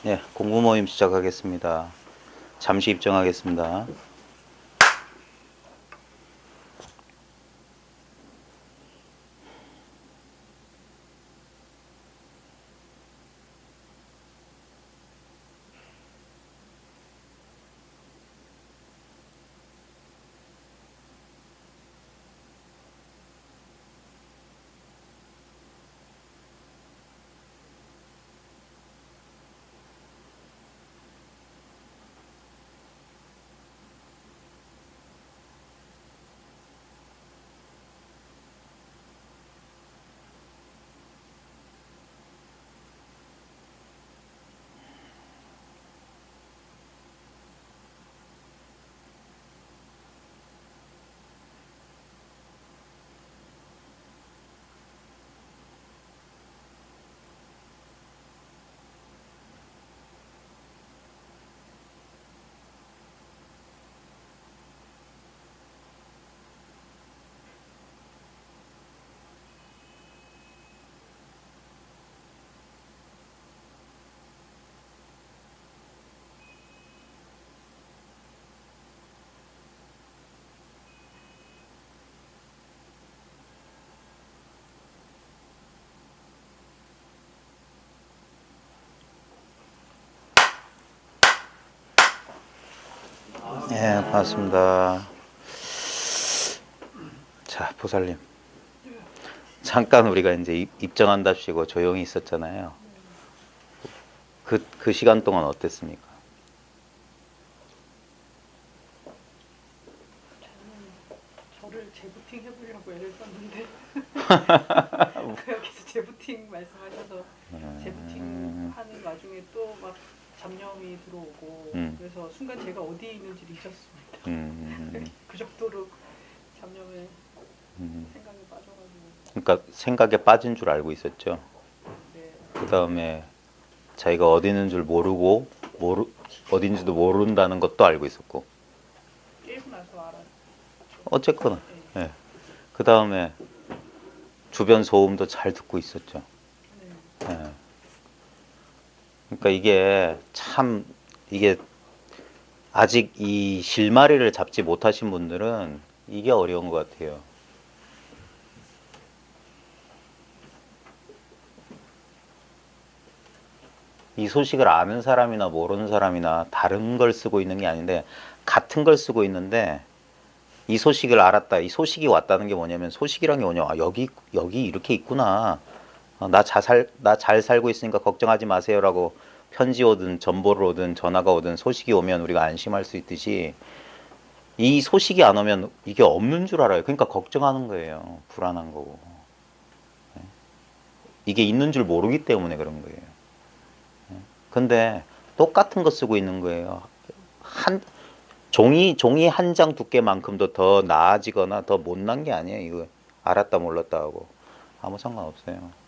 예, 공부 모임 시작하겠습니다. 잠시 입장하겠습니다. 예, 반갑습니다. 자, 보살님. 잠깐 우리가 이제 입정한답시고 조용히 있었잖아요. 그 시간 동안 어땠습니까? 저를 재부팅 해보려고 애를 썼는데 여기서 재부팅 말씀하셔서 재부팅 하는 와중에 또 막 잡념이 들어오고 그래서 순간 제가 어디에 있는지를 잊었습니다. 그 정도로 잡념에 생각에 빠져가지고. 그러니까 생각에 빠진 줄 알고 있었죠. 네. 그 다음에 자기가 어디 있는 줄 모르고 어딘지도 모른다는 것도 알고 있었고. 깨고 나서 알았죠. 어쨌거나. 예. 그 다음에 주변 소음도 잘 듣고 있었죠. 네. 예. 그러니까 이게 아직 이 실마리를 잡지 못하신 분들은 이게 어려운 것 같아요. 이 소식을 아는 사람이나 모르는 사람이나 다른 걸 쓰고 있는 게 아닌데 같은 걸 쓰고 있는데 이 소식을 알았다. 이 소식이 왔다는 게 뭐냐면 소식이란 게 뭐냐. 아, 여기 이렇게 있구나. 나 잘 살고 있으니까 걱정하지 마세요라고 편지 오든 전보를 오든 전화가 오든 소식이 오면 우리가 안심할 수 있듯이 이 소식이 안 오면 이게 없는 줄 알아요. 그러니까 걱정하는 거예요. 불안한 거고. 이게 있는 줄 모르기 때문에 그런 거예요. 근데 똑같은 거 쓰고 있는 거예요. 종이 한 장 두께만큼도 더 나아지거나 더 못난 게 아니에요. 이거 알았다 몰랐다 하고 아무 상관없어요.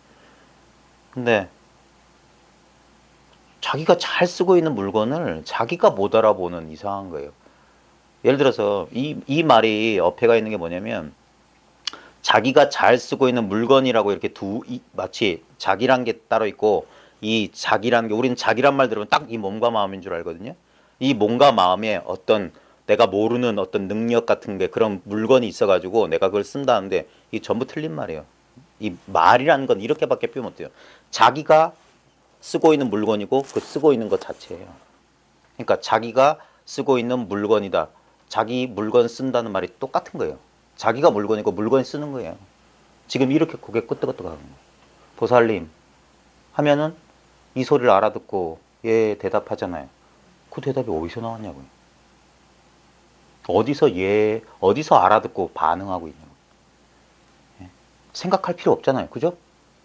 근데 자기가 잘 쓰고 있는 물건을 자기가 못 알아보는 이상한 거예요. 예를 들어서 이 말이 어폐가 있는 게 뭐냐면 자기가 잘 쓰고 있는 물건이라고 이렇게 마치 자기란 게 따로 있고 이 자기라는 게 우리는 자기란 말 들으면 딱 이 몸과 마음인 줄 알거든요. 이 몸과 마음에 어떤 내가 모르는 어떤 능력 같은 게 그런 물건이 있어가지고 내가 그걸 쓴다는데 이 전부 틀린 말이에요. 이 말이라는 건 이렇게밖에 표현 못해요. 자기가 쓰고 있는 물건이고 그 쓰고 있는 것 자체예요. 그러니까 자기가 쓰고 있는 물건이다. 자기 물건 쓴다는 말이 똑같은 거예요. 자기가 물건이고 물건이 쓰는 거예요. 지금 이렇게 고개 끄덕끄덕하는 거예요. 보살님 하면은 이 소리를 알아듣고 예 대답하잖아요. 그 대답이 어디서 나왔냐고요. 어디서 알아듣고 반응하고 있냐고. 예? 생각할 필요 없잖아요. 그죠?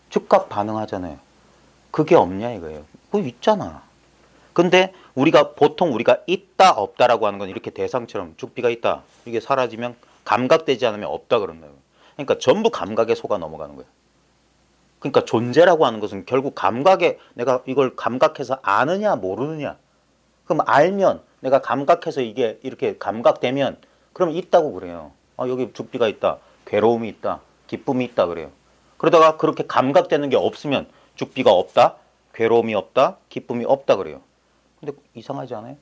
즉각 반응하잖아요. 그게 없냐 이거예요. 그거 있잖아. 근데 보통 우리가 있다 없다라고 하는 건 이렇게 대상처럼 죽비가 있다. 이게 사라지면 감각되지 않으면 없다 그런다. 그러니까 전부 감각에 속아 넘어가는 거예요. 그러니까 존재라고 하는 것은 결국 감각에 내가 이걸 감각해서 아느냐 모르느냐. 그럼 알면 내가 감각해서 이게 이렇게 감각되면 그럼 있다고 그래요. 아, 여기 죽비가 있다. 괴로움이 있다. 기쁨이 있다 그래요. 그러다가 그렇게 감각되는 게 없으면 죽비가 없다. 괴로움이 없다, 기쁨이 없다 그래요. 근데 이상하지 않아요?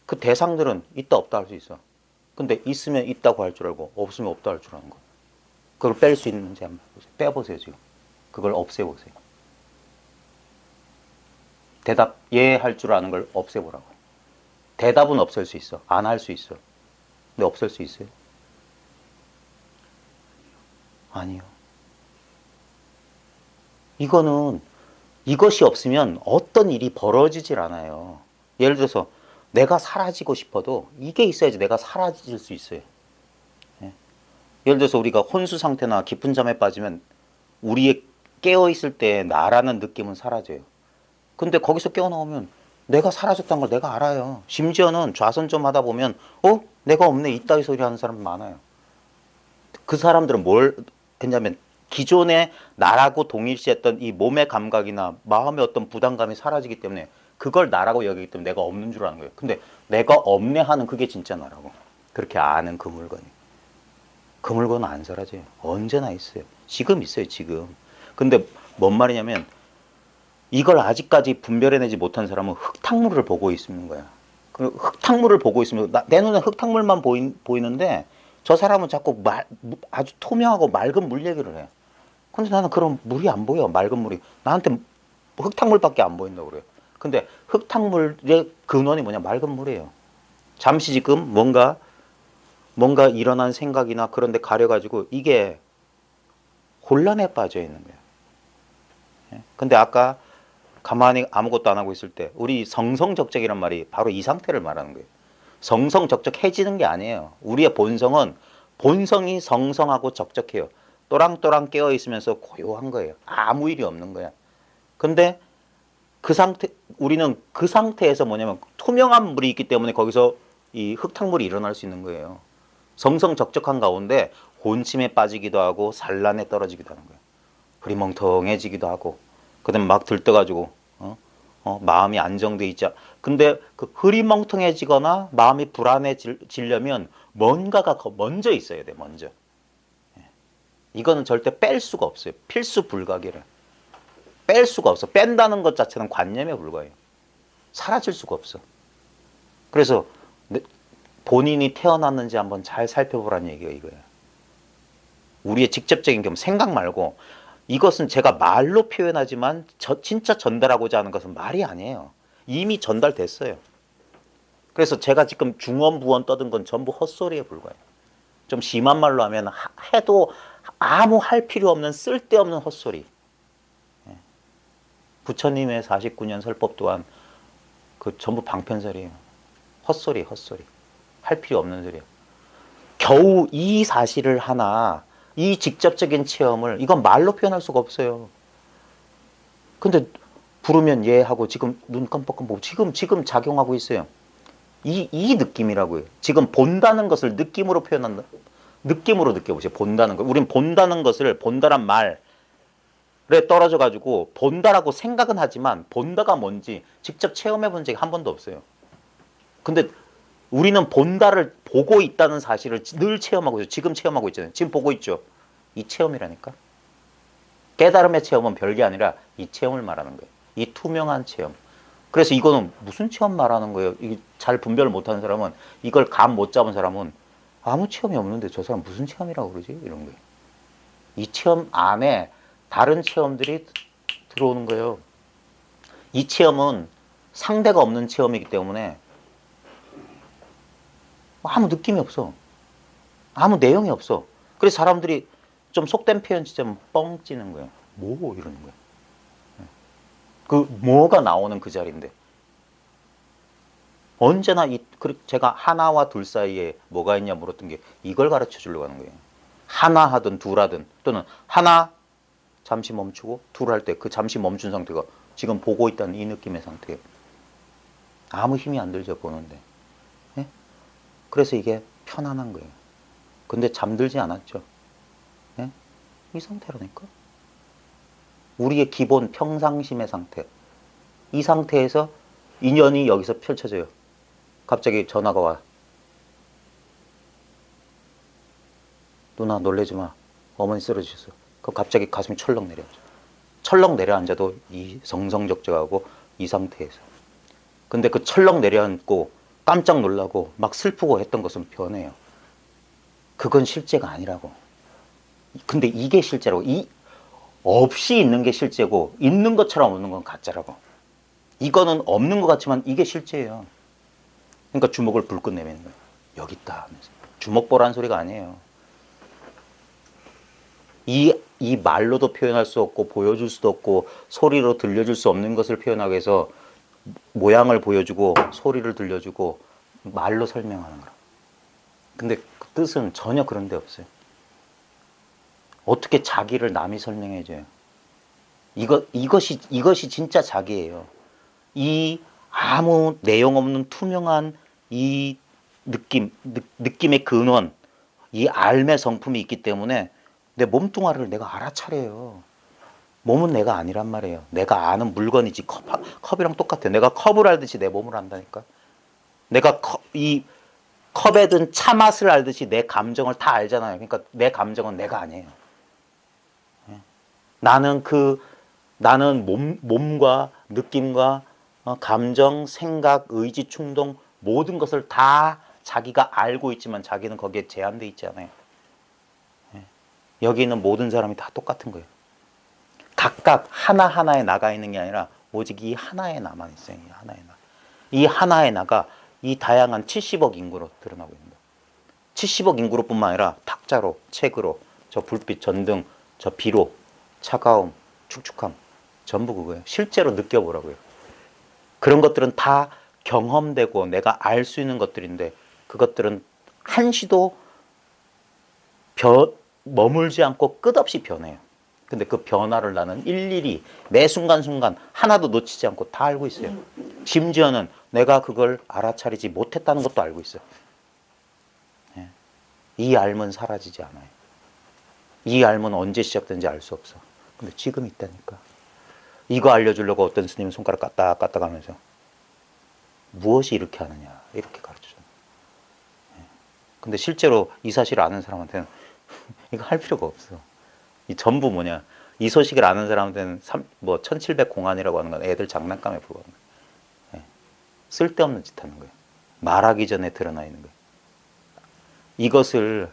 그 대상들은 있다 없다 할 수 있어. 근데 있으면 있다고 할 줄 알고 없으면 없다 할 줄 아는 거. 그걸 뺄 수 있는지 한번 보세요. 빼보세요 지금. 그걸 없애보세요. 대답 예 할 줄 아는 걸 없애보라고. 대답은 없앨 수 있어. 안 할 수 있어. 근데 없앨 수 있어요? 아니요. 이거는 이것이 없으면 어떤 일이 벌어지질 않아요. 예를 들어서 내가 사라지고 싶어도 이게 있어야지 내가 사라질 수 있어요. 예. 예를 들어서 우리가 혼수 상태나 깊은 잠에 빠지면 우리의 깨어있을 때 나라는 느낌은 사라져요. 근데 거기서 깨어나오면 내가 사라졌다는 걸 내가 알아요. 심지어는 좌선 좀 하다 보면 내가 없네 이따위 소리 하는 사람 많아요. 그 사람들은 뭘 했냐면 기존에 나라고 동일시했던 이 몸의 감각이나 마음의 어떤 부담감이 사라지기 때문에 그걸 나라고 여기기 때문에 내가 없는 줄 아는 거예요. 근데 내가 없네 하는 그게 진짜 나라고. 그렇게 아는 그 물건이. 그 물건은 안 사라져요. 언제나 있어요. 지금 있어요, 지금. 근데 뭔 말이냐면 이걸 아직까지 분별해내지 못한 사람은 흙탕물을 보고 있는 거야. 그 흙탕물을 보고 있으면 내 눈에 흙탕물만 보이는데 저 사람은 자꾸 아주 투명하고 맑은 물 얘기를 해. 근데 나는 그런 물이 안 보여. 맑은 물이. 나한테 흙탕물밖에 안 보인다고 그래요. 근데 흙탕물의 근원이 뭐냐? 맑은 물이에요. 잠시 지금 뭔가 일어난 생각이나 그런 데 가려가지고 이게 혼란에 빠져 있는 거예요. 예? 근데 아까 가만히 아무것도 안 하고 있을 때 우리 성성적적이란 말이 바로 이 상태를 말하는 거예요. 성성적적해지는 게 아니에요. 우리의 본성이 성성하고 적적해요. 또랑또랑 깨어 있으면서 고요한 거예요. 아무 일이 없는 거야. 근데 우리는 그 상태에서 뭐냐면 투명한 물이 있기 때문에 거기서 이 흙탕물이 일어날 수 있는 거예요. 성성적적한 가운데 혼침에 빠지기도 하고 산란에 떨어지기도 하는 거예요. 흐리멍텅해지기도 하고 그다음에 막 들떠가지고 마음이 안정돼 있자. 근데 그 흐리멍텅해지거나 마음이 불안해지려면 뭔가가 먼저 있어야 돼. 먼저. 이거는 절대 뺄 수가 없어요. 필수 불가결해. 뺄 수가 없어. 뺀다는 것 자체는 관념에 불과해요. 사라질 수가 없어. 그래서 본인이 태어났는지 한번 잘 살펴보라는 얘기가 이거예요. 우리의 직접적인 경험, 생각 말고 이것은 제가 말로 표현하지만 진짜 전달하고자 하는 것은 말이 아니에요. 이미 전달됐어요. 그래서 제가 지금 중언부언 떠든 건 전부 헛소리에 불과해요. 좀 심한 말로 하면 해도 아무 할 필요 없는 쓸데없는 헛소리. 부처님의 49년 설법 또한 그 전부 방편설이에요. 헛소리. 할 필요 없는 소리예요. 겨우 이 사실을 하나, 이 직접적인 체험을 이건 말로 표현할 수가 없어요. 근데 부르면 예 하고 지금 눈 깜빡깜빡 보고 지금 작용하고 있어요. 이 느낌이라고요. 지금 본다는 것을 느낌으로 표현한다. 느낌으로 느껴보세요. 본다는 거. 우린 본다는 것을 본다란 말에 떨어져 가지고 본다라고 생각은 하지만 본다가 뭔지 직접 체험해 본 적이 한 번도 없어요. 근데 우리는 본다를 보고 있다는 사실을 늘 체험하고 있어요. 지금 체험하고 있잖아요. 지금 보고 있죠. 이 체험이라니까. 깨달음의 체험은 별게 아니라 이 체험을 말하는 거예요. 이 투명한 체험. 그래서 이거는 무슨 체험 말하는 거예요? 이게 잘 분별을 못하는 사람은 이걸 감 못 잡은 사람은 아무 체험이 없는데 저 사람 무슨 체험이라고 그러지? 이런 거예요. 이 체험 안에 다른 체험들이 들어오는 거예요. 이 체험은 상대가 없는 체험이기 때문에 아무 느낌이 없어. 아무 내용이 없어. 그래서 사람들이 좀 속된 표현 진짜 뻥 찌는 거예요. 뭐 이러는 거예요. 그 뭐가 나오는 그 자리인데 언제나 제가 하나와 둘 사이에 뭐가 있냐 물었던 게 이걸 가르쳐 주려고 하는 거예요. 하나 하든 둘 하든 또는 하나 잠시 멈추고 둘 할 때 그 잠시 멈춘 상태가 지금 보고 있다는 이 느낌의 상태예요. 아무 힘이 안 들죠 보는데. 예? 그래서 이게 편안한 거예요. 근데 잠들지 않았죠. 예? 이 상태라니까. 우리의 기본 평상심의 상태. 이 상태에서 인연이 여기서 펼쳐져요. 갑자기 전화가 와. 누나 놀래지 마. 어머니 쓰러지셨어. 그럼 갑자기 가슴이 철렁 내려앉아. 철렁 내려앉아도 이 정성적적하고 이 상태에서. 근데 그 철렁 내려앉고 깜짝 놀라고 막 슬프고 했던 것은 변해요. 그건 실제가 아니라고. 근데 이게 실제라고. 이 없이 있는 게 실제고 있는 것처럼 없는 건 가짜라고. 이거는 없는 것 같지만 이게 실제예요. 그러니까 주먹을 불끈 내미는 거예요. 여기 있다 하면서. 주먹 보라는 소리가 아니에요. 이 말로도 표현할 수 없고 보여줄 수도 없고 소리로 들려줄 수 없는 것을 표현하기 위해서 모양을 보여주고 소리를 들려주고 말로 설명하는 거라. 근데 그 뜻은 전혀 그런 데 없어요. 어떻게 자기를 남이 설명해줘요? 이것이 진짜 자기예요. 이 아무 내용 없는 투명한 이 느낌의 근원, 이 알의 성품이 있기 때문에 내 몸뚱아리를 내가 알아차려요. 몸은 내가 아니란 말이에요. 내가 아는 물건이지. 컵이랑 똑같아요. 내가 컵을 알듯이 내 몸을 안다니까. 내가 이 컵에 든 차 맛을 알듯이 내 감정을 다 알잖아요. 그러니까 내 감정은 내가 아니에요. 나는 몸과 느낌과 감정, 생각, 의지, 충동 모든 것을 다 자기가 알고 있지만 자기는 거기에 제한돼 있지 않아요. 여기 있는 모든 사람이 다 똑같은 거예요. 각각 하나하나에 나가 있는 게 아니라 오직 이 하나에 나만 있어요. 이 하나에 나. 이 하나에 나가 이 다양한 70억 인구로 드러나고 있는 거예요. 70억 인구로뿐만 아니라 탁자로, 책으로, 저 불빛, 전등, 저 비로, 차가움, 축축함 전부 그거예요. 실제로 느껴보라고요. 그런 것들은 다 경험되고 내가 알 수 있는 것들인데 그것들은 한시도 머물지 않고 끝없이 변해요. 근데 그 변화를 나는 일일이 매 순간순간 하나도 놓치지 않고 다 알고 있어요. 심지어는 내가 그걸 알아차리지 못했다는 것도 알고 있어요. 이 알면 사라지지 않아요. 이 알면 언제 시작된지 알 수 없어. 근데 지금 있다니까. 이거 알려주려고 어떤 스님은 손가락 까딱까딱 하면서 무엇이 이렇게 하느냐 이렇게 가르쳐줘요. 근데 실제로 이 사실을 아는 사람한테는 이거 할 필요가 없어. 이 전부 뭐냐. 이 소식을 아는 사람한테는 1700 공안이라고 하는 건 애들 장난감에 불과한 거예요. 쓸데없는 짓 하는 거예요. 말하기 전에 드러나 있는 거예요. 이것을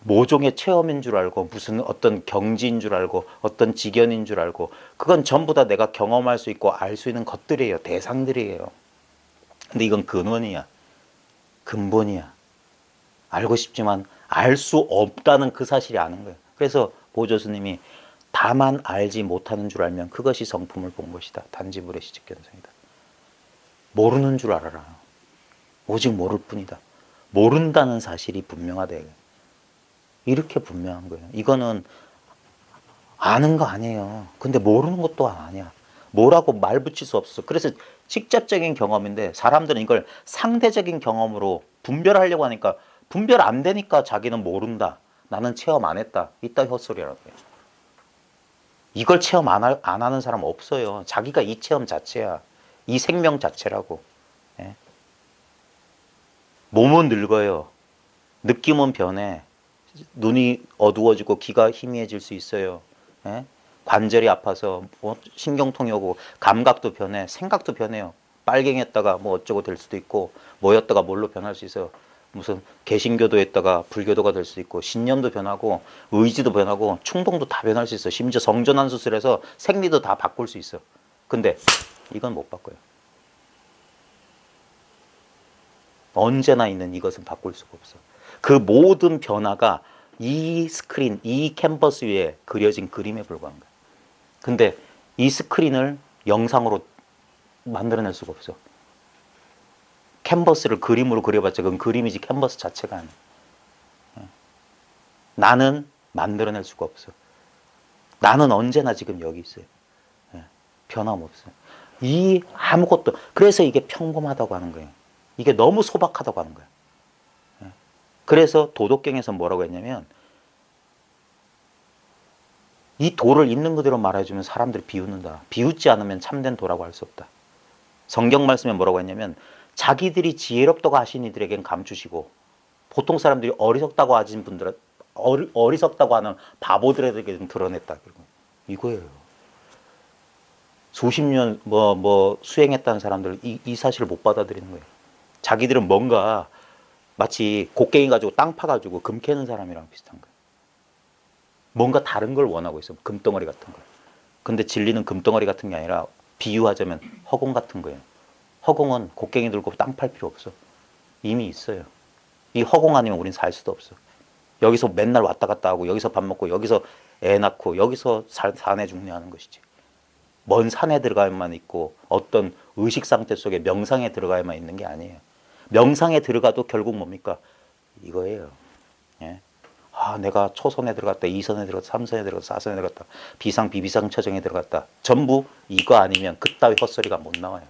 모종의 체험인 줄 알고 무슨 어떤 경지인 줄 알고 어떤 직연인 줄 알고 그건 전부 다 내가 경험할 수 있고 알 수 있는 것들이에요. 대상들이에요. 근데 이건 근원이야. 근본이야. 알고 싶지만 알 수 없다는 그 사실이 아는 거예요. 그래서 보조 스님이 다만 알지 못하는 줄 알면 그것이 성품을 본 것이다. 단지 불의 시직견성이다. 모르는 줄 알아라. 오직 모를 뿐이다. 모른다는 사실이 분명하다. 이렇게 분명한 거예요. 이거는 아는 거 아니에요. 근데 모르는 것도 아니야. 뭐라고 말 붙일 수 없어. 그래서 직접적인 경험인데 사람들은 이걸 상대적인 경험으로 분별하려고 하니까 분별 안 되니까 자기는 모른다. 나는 체험 안 했다. 이따 헛소리라고 해요. 이걸 체험 안 하는 사람 없어요. 자기가 이 체험 자체야. 이 생명 자체라고. 예? 몸은 늙어요. 느낌은 변해. 눈이 어두워지고 귀가 희미해질 수 있어요. 예? 관절이 아파서 신경통이 오고 감각도 변해. 생각도 변해요. 빨갱이였다가 뭐 어쩌고 될 수도 있고 뭐였다가 뭘로 변할 수 있어요. 무슨 개신교도였다가 불교도가 될 수 있고 신념도 변하고 의지도 변하고 충동도 다 변할 수 있어. 심지어 성전환 수술해서 생리도 다 바꿀 수 있어. 근데 이건 못 바꿔요. 언제나 있는 이것은 바꿀 수가 없어. 그 모든 변화가 이 스크린, 이 캔버스 위에 그려진 그림에 불과한 거야. 근데 이 스크린을 영상으로 만들어낼 수가 없어. 캔버스를 그림으로 그려봤자 그건 그림이지 캔버스 자체가 아니야. 나는 만들어낼 수가 없어. 나는 언제나 지금 여기 있어요. 변함없어요. 이 아무것도. 그래서 이게 평범하다고 하는 거예요. 이게 너무 소박하다고 하는 거예요. 그래서 도덕경에서 뭐라고 했냐면 이 도를 있는 그대로 말해주면 사람들이 비웃는다. 비웃지 않으면 참된 도라고 할 수 없다. 성경 말씀에 뭐라고 했냐면 자기들이 지혜롭다고 하신 이들에겐 감추시고 보통 사람들이 어리석다고 하신 분들은 어리석다고 하는 바보들에게는 드러냈다. 이거예요. 수십 년 뭐 수행했다는 사람들 이 사실을 못 받아들이는 거예요. 자기들은 뭔가 마치 곡괭이 가지고 땅 파가지고 금 캐는 사람이랑 비슷한 거예요. 뭔가 다른 걸 원하고 있어요. 금덩어리 같은 걸. 근데 진리는 금덩어리 같은 게 아니라 비유하자면 허공 같은 거예요. 허공은 곡괭이 들고 땅 팔 필요 없어. 이미 있어요. 이 허공 아니면 우린 살 수도 없어. 여기서 맨날 왔다 갔다 하고 여기서 밥 먹고 여기서 애 낳고 여기서 산에 중뇌하는 것이지. 먼 산에 들어가야만 있고 어떤 의식 상태 속에 명상에 들어가야만 있는 게 아니에요. 명상에 들어가도 결국 뭡니까? 이거예요. 예? 내가 초선에 들어갔다, 2선에 들어갔다, 3선에 들어갔다, 4선에 들어갔다, 비상, 비비상 처정에 들어갔다. 전부 이거 아니면 그따위 헛소리가 못 나와요.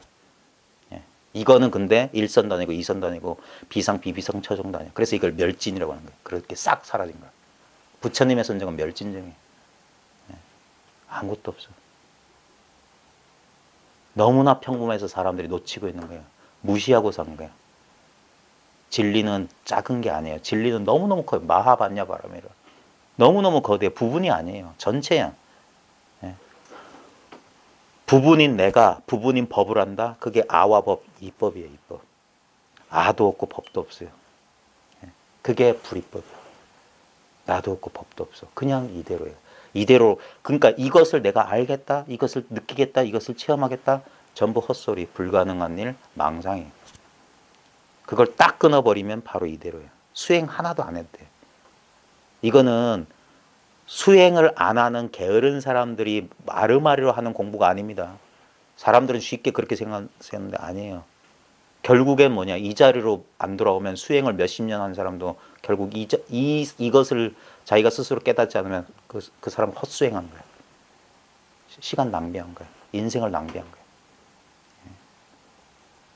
예? 이거는 근데 1선도 아니고 2선도 아니고 비상, 비비상 처정도 아니에요. 그래서 이걸 멸진이라고 하는 거예요. 그렇게 싹 사라진 거예요. 부처님의 선정은 멸진정이에요. 예? 아무것도 없어. 너무나 평범해서 사람들이 놓치고 있는 거예요. 무시하고 사는 거예요. 진리는 작은 게 아니에요. 진리는 너무너무 커요. 마하반야바라미라. 너무너무 거대해. 부분이 아니에요. 전체야. 예. 부분인 내가 부분인 법을 한다. 그게 아와 법, 이법이에요. 이법. 아도 없고 법도 없어요. 예. 그게 불이법이에요. 나도 없고 법도 없어. 그냥 이대로예요. 이대로. 그러니까 이것을 내가 알겠다, 이것을 느끼겠다, 이것을 체험하겠다. 전부 헛소리, 불가능한 일, 망상이에요. 그걸 딱 끊어버리면 바로 이대로예요. 수행 하나도 안 해도 돼요. 이거는 수행을 안 하는 게으른 사람들이 마르마리로 하는 공부가 아닙니다. 사람들은 쉽게 그렇게 생각하는데 아니에요. 결국엔 뭐냐, 이 자리로 안 돌아오면 수행을 몇십 년 한 사람도 결국 이것을 자기가 스스로 깨닫지 않으면 그 사람은 헛수행한 거예요. 시간 낭비한 거예요. 인생을 낭비한 거예요.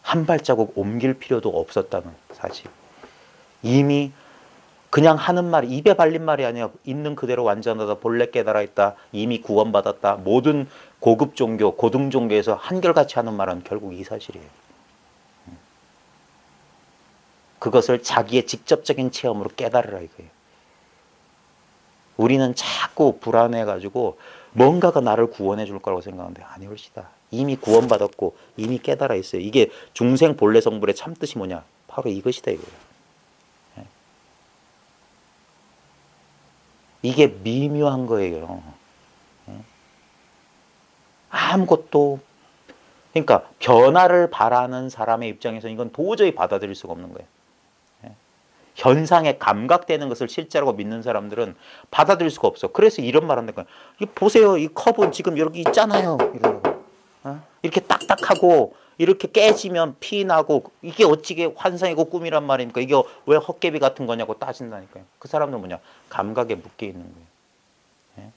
한 발자국 옮길 필요도 없었다는 사실. 이미 그냥 하는 말이, 입에 발린 말이 아니야. 있는 그대로 완전하다, 본래 깨달아 있다, 이미 구원받았다. 모든 고급 종교, 고등 종교에서 한결같이 하는 말은 결국 이 사실이에요. 그것을 자기의 직접적인 체험으로 깨달으라 이거예요. 우리는 자꾸 불안해가지고 뭔가가 나를 구원해 줄 거라고 생각하는데 아니올시다. 이미 구원받았고 이미 깨달아 있어요. 이게 중생 본래 성불의 참뜻이 뭐냐? 바로 이것이다 이거예요. 이게 미묘한 거예요. 아무것도, 그러니까 변화를 바라는 사람의 입장에서 이건 도저히 받아들일 수가 없는 거예요. 현상에 감각되는 것을 실제라고 믿는 사람들은 받아들일 수가 없어. 그래서 이런 말 한다니까. 보세요. 이 컵은 지금 여기 있잖아요. 이렇게 딱딱하고 이렇게 깨지면 피 나고 이게 어찌게 환상이고 꿈이란 말입니까? 이게 왜 헛개비 같은 거냐고 따진다니까요. 그 사람들은 뭐냐? 감각에 묶여 있는 거예요.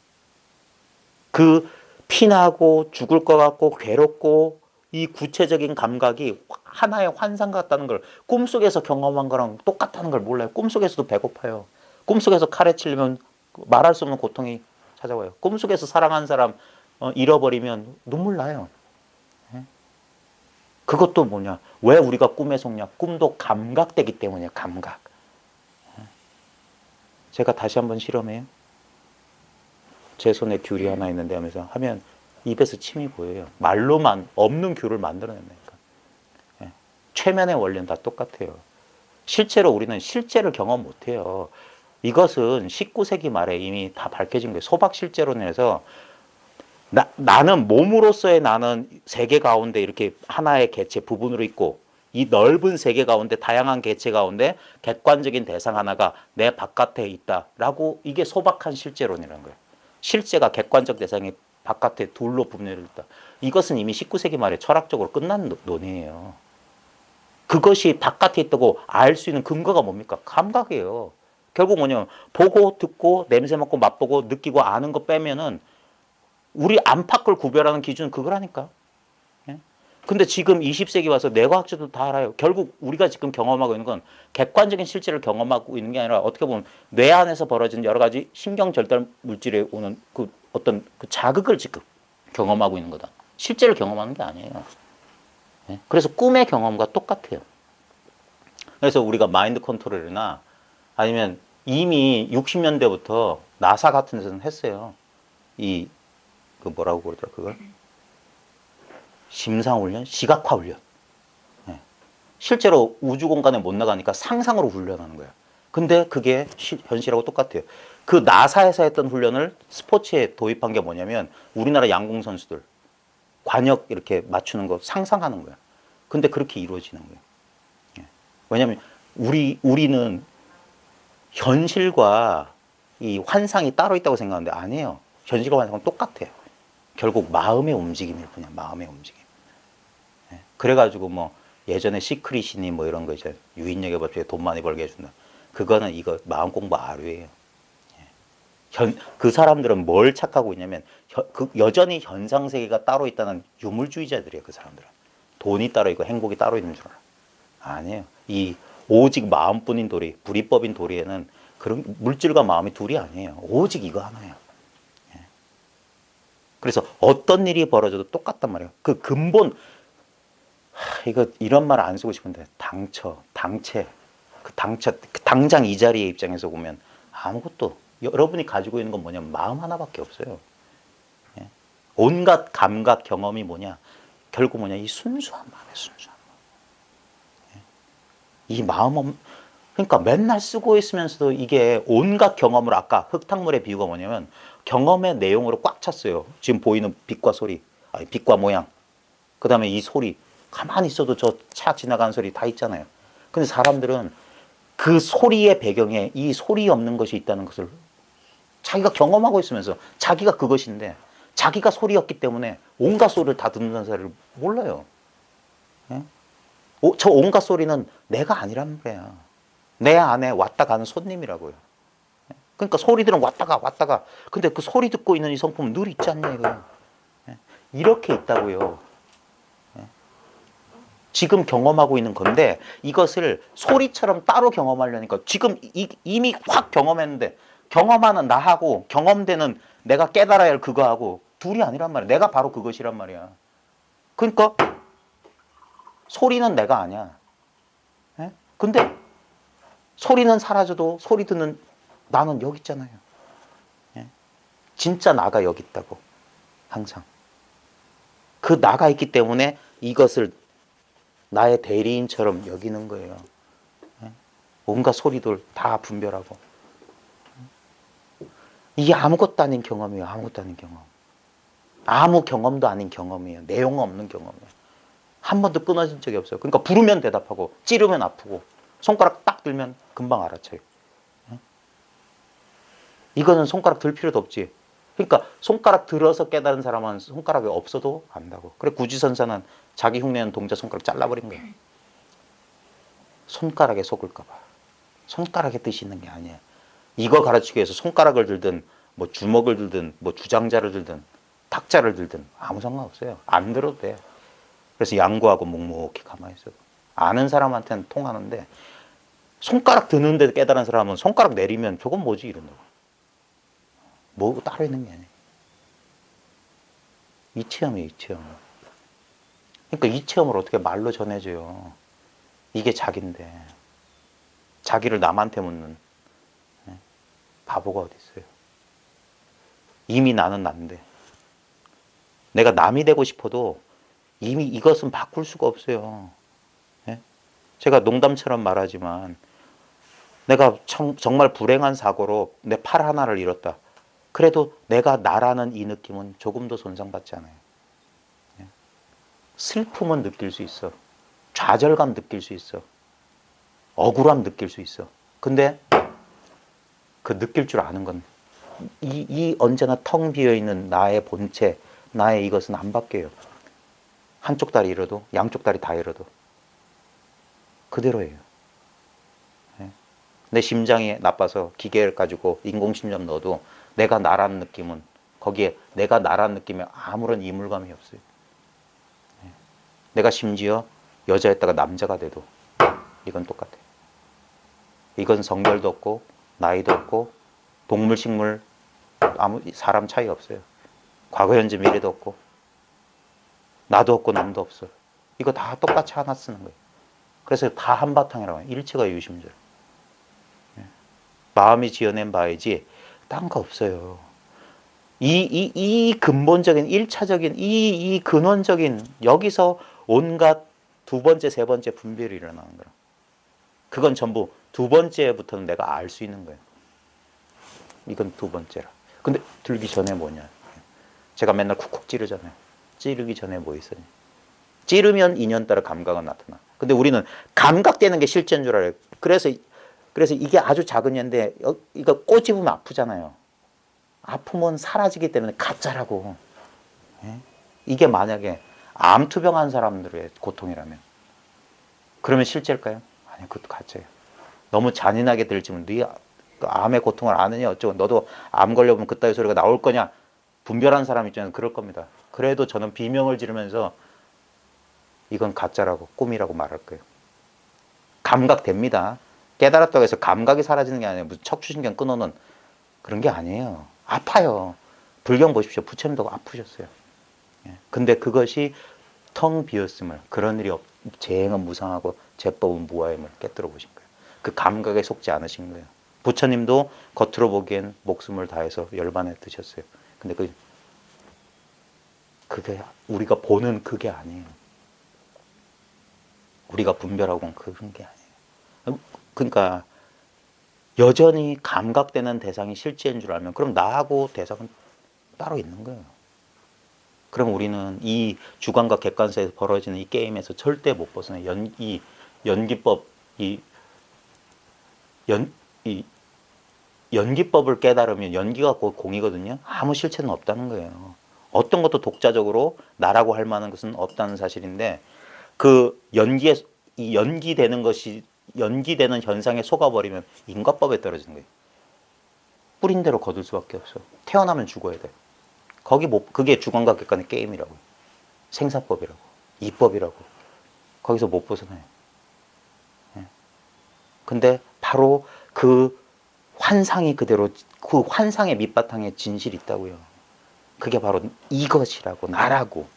그 피나고 죽을 것 같고 괴롭고 이 구체적인 감각이 하나의 환상 같다는 걸 꿈속에서 경험한 거랑 똑같다는 걸 몰라요. 꿈속에서도 배고파요. 꿈속에서 칼에 찔리면 말할 수 없는 고통이 찾아와요. 꿈속에서 사랑한 사람 잃어버리면 눈물 나요. 그것도 뭐냐? 왜 우리가 꿈에 속냐? 꿈도 감각되기 때문이에요. 감각. 제가 다시 한번 실험해요. 제 손에 귤이 하나 있는데 하면서 하면 입에서 침이 보여요. 말로만 없는 귤을 만들어낸다니까. 최면의 원리는 다 똑같아요. 실제로 우리는 실제를 경험 못해요. 이것은 19세기 말에 이미 다 밝혀진 거예요. 소박 실제론에서 나는 몸으로서의 나는 세계 가운데 이렇게 하나의 개체 부분으로 있고 이 넓은 세계 가운데 다양한 개체 가운데 객관적인 대상 하나가 내 바깥에 있다라고, 이게 소박한 실제론이라는 거예요. 실제가 객관적 대상이 바깥에 둘로 분열했다. 이것은 이미 19세기 말에 철학적으로 끝난 논의예요. 그것이 바깥에 있다고 알 수 있는 근거가 뭡니까? 감각이에요. 결국 뭐냐면 보고 듣고 냄새 맡고 맛보고 느끼고 아는 거 빼면은 우리 안팎을 구별하는 기준은 그거라니까. 근데 지금 20세기 와서 뇌과학자도 다 알아요. 결국 우리가 지금 경험하고 있는 건 객관적인 실체를 경험하고 있는 게 아니라 어떻게 보면 뇌 안에서 벌어지는 여러 가지 신경 절단 물질에 오는 그 어떤 그 자극을 지금 경험하고 있는 거다. 실제를 경험하는 게 아니에요. 그래서 꿈의 경험과 똑같아요. 그래서 우리가 마인드 컨트롤이나 아니면 이미 60년대부터 나사 같은 데서는 했어요. 그 뭐라고 그러더라 그걸? 심상훈련, 시각화훈련. 예. 실제로 우주 공간에 못 나가니까 상상으로 훈련하는 거야. 근데 그게 현실하고 똑같아요. 그 나사에서 했던 훈련을 스포츠에 도입한 게 뭐냐면 우리나라 양궁 선수들 관역 이렇게 맞추는 거 상상하는 거야. 근데 그렇게 이루어지는 거예요. 예. 왜냐하면 우리는 현실과 이 환상이 따로 있다고 생각하는데 아니에요. 현실과 환상은 똑같아요. 결국 마음의 움직임일 뿐이야. 마음의 움직임. 예. 그래가지고 뭐 예전에 시크릿이니 뭐 이런 거 이제 유인력의 법칙에 돈 많이 벌게 해준다. 그거는 이거 마음 공부 아류예요. 그 사람들은 뭘 착하고 있냐면 여전히 현상 세계가 따로 있다는 유물주의자들이에요. 그 사람들은 돈이 따로 있고 행복이 따로 있는 줄 알아. 아니에요. 이 오직 마음뿐인 도리, 불이법인 도리에는 그런 물질과 마음이 둘이 아니에요. 오직 이거 하나예요. 그래서 어떤 일이 벌어져도 똑같단 말이에요. 그 근본 이거 이런 말 안 쓰고 싶은데 당체 그 당장 이 자리의 입장에서 보면 아무것도 여러분이 가지고 있는 건 뭐냐면 마음 하나밖에 없어요. 예? 온갖 감각 경험이 뭐냐 결국 뭐냐 이 순수한 마음의 순수한 마음. 예? 이 마음 그러니까 맨날 쓰고 있으면서도 이게 온갖 경험을 아까 흙탕물의 비유가 뭐냐면 경험의 내용으로 꽉 찼어요. 지금 보이는 빛과 소리, 아니 빛과 모양, 그 다음에 이 소리 가만히 있어도 저 차 지나가는 소리 다 있잖아요. 근데 사람들은 그 소리의 배경에 이 소리 없는 것이 있다는 것을 자기가 경험하고 있으면서 자기가 그것인데 자기가 소리였기 때문에 온갖 소리를 다 듣는 사람을 몰라요. 예? 저 온갖 소리는 내가 아니란 거야. 내 안에 왔다 가는 손님이라고요. 그러니까 소리들은 왔다가 근데 그 소리 듣고 있는 이 성품은 늘 있지 않냐 이거예요. 이렇게 있다고요. 지금 경험하고 있는 건데 이것을 소리처럼 따로 경험하려니까 지금 이미 확 경험했는데 경험하는 나하고 경험되는 내가 깨달아야 할 그거하고 둘이 아니란 말이야. 내가 바로 그것이란 말이야. 그러니까 소리는 내가 아니야. 예? 근데 소리는 사라져도 소리 듣는 나는 여기 있잖아요. 예? 진짜 나가 여기 있다고. 항상. 그 나가 있기 때문에 이것을 나의 대리인처럼 여기는 거예요. 온갖 소리들 다 분별하고. 이게 아무것도 아닌 경험이에요. 아무것도 아닌 경험. 아무 경험도 아닌 경험이에요. 내용 없는 경험이에요. 한 번도 끊어진 적이 없어요. 그러니까 부르면 대답하고 찌르면 아프고 손가락 딱 들면 금방 알아채요. 이거는 손가락 들 필요도 없지. 그러니까 손가락 들어서 깨달은 사람은 손가락이 없어도 안다고. 그래 구지선사는 자기 흉내는 동자 손가락 잘라버린 거예요. 손가락에 속을까 봐. 손가락에 뜻이 있는 게 아니야. 이거 가르치기 위해서 손가락을 들든 뭐 주먹을 들든 뭐 주장자를 들든 탁자를 들든 아무 상관없어요. 안 들어도 돼. 그래서 양구하고 묵묵히 가만히 있어도. 아는 사람한테는 통하는데 손가락 드는데 깨달은 사람은 손가락 내리면 저건 뭐지 이런다고. 뭐 따로 있는 게 아니에요. 이 체험이에요. 이 체험. 그러니까 이 체험을 어떻게 말로 전해줘요. 이게 자기인데 자기를 남한테 묻는 바보가 어디 있어요. 이미 나는 난데 내가 남이 되고 싶어도 이미 이것은 바꿀 수가 없어요. 예? 제가 농담처럼 말하지만 내가 정말 불행한 사고로 내 팔 하나를 잃었다. 그래도 내가 나라는 이 느낌은 조금도 손상받지 않아요. 예? 슬픔은 느낄 수 있어. 좌절감 느낄 수 있어. 억울함 느낄 수 있어. 근데 그 느낄 줄 아는 건 이 언제나 텅 비어있는 나의 본체, 나의 이것은 안 바뀌어요. 한쪽 다리 잃어도 양쪽 다리 다 잃어도 그대로예요. 내 심장이 나빠서 기계를 가지고 인공심장 넣어도 내가 나라는 느낌은 거기에 내가 나라는 느낌에 아무런 이물감이 없어요. 내가 심지어 여자였다가 남자가 돼도 이건 똑같아요. 이건 성별도 없고 나이도 없고 동물, 식물 아무 사람 차이 없어요. 과거, 현재, 미래도 없고 나도 없고 남도 없어. 이거 다 똑같이 하나 쓰는 거예요. 그래서 다 한바탕이라고 해요. 일체가 유심절. 마음이 지어낸 바이지 딴 거 없어요. 이 근본적인, 일차적인, 이 근원적인, 여기서 온갖 두 번째, 세 번째 분별이 일어나는 거야. 그건 전부 두 번째부터는 내가 알 수 있는 거예요. 이건 두 번째라. 근데 들기 전에 뭐냐. 제가 맨날 쿡쿡 찌르잖아요. 찌르기 전에 뭐 있어요? 찌르면 인연 따라 감각은 나타나. 근데 우리는 감각되는 게 실제인 줄 알아요. 그래서 이게 아주 작은 연데 이거 꼬집으면 아프잖아요. 아프면 사라지기 때문에 가짜라고. 예? 이게 만약에 암 투병한 사람들의 고통이라면 그러면 실제일까요? 아니, 그것도 가짜예요. 너무 잔인하게 들지면 네 암의 고통을 아느냐 어쩌고 너도 암 걸려보면 그따위 소리가 나올 거냐 분별한 사람 입장에서 그럴 겁니다. 그래도 저는 비명을 지르면서 이건 가짜라고 꿈이라고 말할 거예요. 감각됩니다. 깨달았다고 해서 감각이 사라지는 게 아니에요. 무슨 척추신경 끊어놓은 그런 게 아니에요. 아파요. 불경 보십시오. 부처님도 아프셨어요. 근데 그것이 텅 비었음을 그런 일이 재행은 무상하고 제법은 무아임을 깨뜨려 보신 거예요. 그 감각에 속지 않으신 거예요. 부처님도 겉으로 보기엔 목숨을 다해서 열반에 드셨어요. 근데 그게 우리가 보는 그게 아니에요. 우리가 분별하고는 그런 게 아니에요. 그러니까 여전히 감각되는 대상이 실제인 줄 알면 그럼 나하고 대상은 따로 있는 거예요. 그럼 우리는 이 주관과 객관사에서 벌어지는 이 게임에서 절대 못 벗어나요. 이 연기법, 이 연기법을 깨달으면 연기가 곧 공이거든요. 아무 실체는 없다는 거예요. 어떤 것도 독자적으로 나라고 할 만한 것은 없다는 사실인데 그 이 연기되는 현상에 속아버리면 인과법에 떨어지는 거예요. 뿌린 대로 거둘 수밖에 없어. 태어나면 죽어야 돼. 그게 주관과 객관의 게임이라고. 생사법이라고. 이법이라고. 거기서 못 벗어나요. 근데 바로 그 환상이 그대로 그 환상의 밑바탕에 진실이 있다고요. 그게 바로 이것이라고 나라고.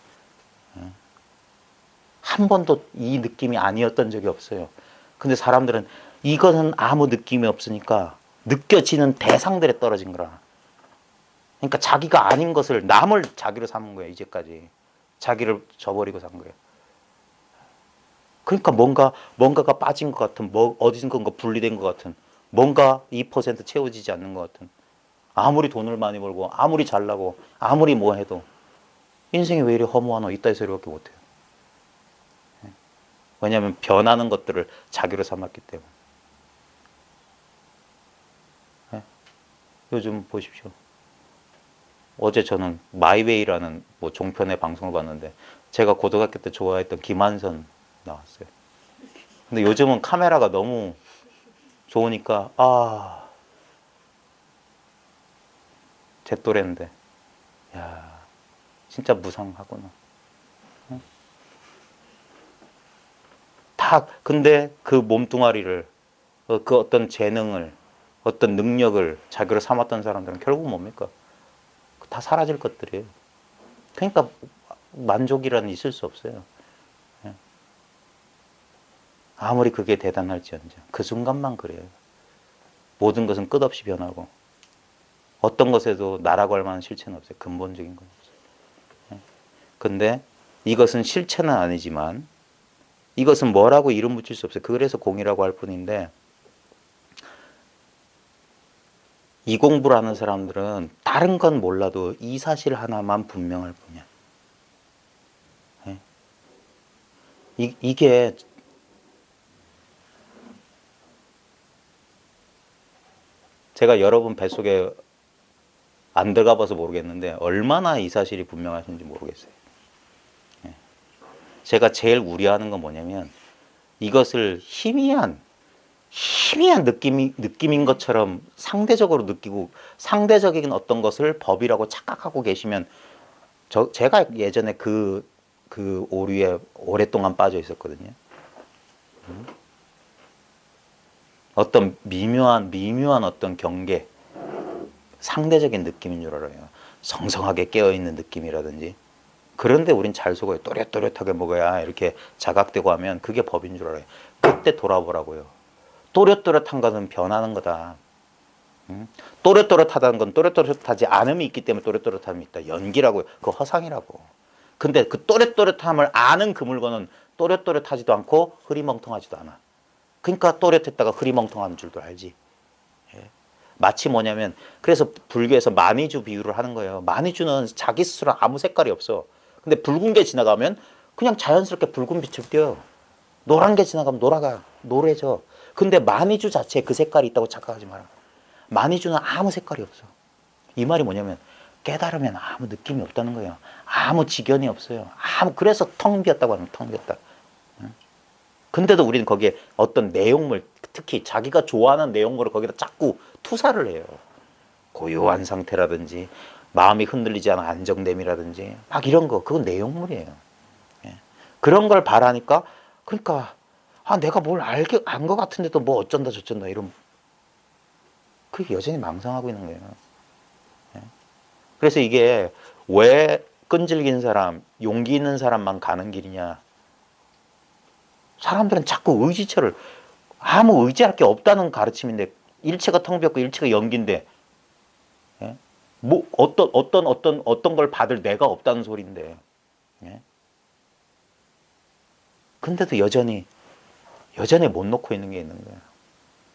한 번도 이 느낌이 아니었던 적이 없어요. 근데 사람들은 이것은 아무 느낌이 없으니까 느껴지는 대상들에 떨어진 거라. 그러니까 자기가 아닌 것을 남을 자기로 삼은 거예요. 이제까지. 자기를 저버리고 산 거예요. 그러니까 뭔가가 빠진 것 같은, 어디선가 분리된 것 같은, 뭔가 2% 채워지지 않는 것 같은. 아무리 돈을 많이 벌고, 아무리 잘나고, 아무리 뭐 해도 인생이 왜 이리 허무하노? 이따위 소리밖에 못해요. 왜냐하면 변하는 것들을 자기로 삼았기 때문에. 요즘 보십시오. 어제 저는 마이웨이라는 뭐 종편의 방송을 봤는데 제가 고등학교 때 좋아했던 김한선 나왔어요. 근데 요즘은 카메라가 너무 좋으니까 제 또래인데 야 진짜 무상하구나. 다 근데 그 몸뚱아리를 그 어떤 재능을 어떤 능력을 자기로 삼았던 사람들은 결국 뭡니까? 다 사라질 것들이에요. 그러니까 만족이라는 있을 수 없어요. 아무리 그게 대단할지언정 그 순간만 그래요. 모든 것은 끝없이 변하고 어떤 것에도 나라고 할 만한 실체는 없어요. 근본적인 건 없어요. 근데 이것은 실체는 아니지만 이것은 뭐라고 이름 붙일 수 없어요. 그래서 공이라고 할 뿐인데 이 공부를 하는 사람들은 다른 건 몰라도 이 사실 하나만 분명할 뿐이야. 이게 제가 여러분 뱃속에 안 들어가 봐서 모르겠는데 얼마나 이 사실이 분명하신지 모르겠어요. 제가 제일 우려하는 건 뭐냐면 이것을 희미한 느낌인 것처럼 상대적으로 느끼고 상대적인 어떤 것을 법이라고 착각하고 계시면 제가 예전에 그 오류에 오랫동안 빠져 있었거든요. 어떤 미묘한 어떤 경계, 상대적인 느낌인 줄 알아요. 성성하게 깨어있는 느낌이라든지. 그런데 우린 잘 속아요. 또렷또렷하게 먹어야 이렇게 자각되고 하면 그게 법인 줄 알아요. 그때 돌아보라고요. 또렷또렷한 것은 변하는 거다. 또렷또렷하다는 건 또렷또렷하지 않음이 있기 때문에 또렷또렷함이 있다. 연기라고요. 그거 허상이라고. 근데 그 또렷또렷함을 아는 그 물건은 또렷또렷하지도 않고 흐리멍텅하지도 않아. 그러니까 또렷했다가 흐리멍텅한 줄도 알지. 예. 마치 뭐냐면 그래서 불교에서 마니주 비유를 하는 거예요. 마니주는 자기 스스로 아무 색깔이 없어. 근데 붉은 게 지나가면 그냥 자연스럽게 붉은 빛을 띄어요. 노란 게 지나가면 노래져. 근데 마니주 자체에 그 색깔이 있다고 착각하지 마라. 마니주는 아무 색깔이 없어. 이 말이 뭐냐면 깨달으면 아무 느낌이 없다는 거예요. 아무 지견이 없어요. 그래서 텅 비었다고 하는 거예요. 텅 비었다. 근데도 우리는 거기에 어떤 내용물, 특히 자기가 좋아하는 내용물을 거기다 자꾸 투사를 해요. 고요한 상태라든지 마음이 흔들리지 않은 안정됨이라든지 막 이런 거, 그건 내용물이에요. 예. 그런 걸 바라니까 그러니까 내가 뭘 안 것 같은데도 뭐 어쩐다 저쩐다 이런, 그게 여전히 망상하고 있는 거예요. 예. 그래서 이게 왜 끈질긴 사람, 용기 있는 사람만 가는 길이냐. 사람들은 자꾸 의지처를, 아무 의지할 게 없다는 가르침인데, 일체가 텅 비었고 일체가 연기인데, 예? 뭐 어떤 걸 받을 내가 없다는 소리인데, 예? 근데도 여전히 못 놓고 있는 게 있는 거예요.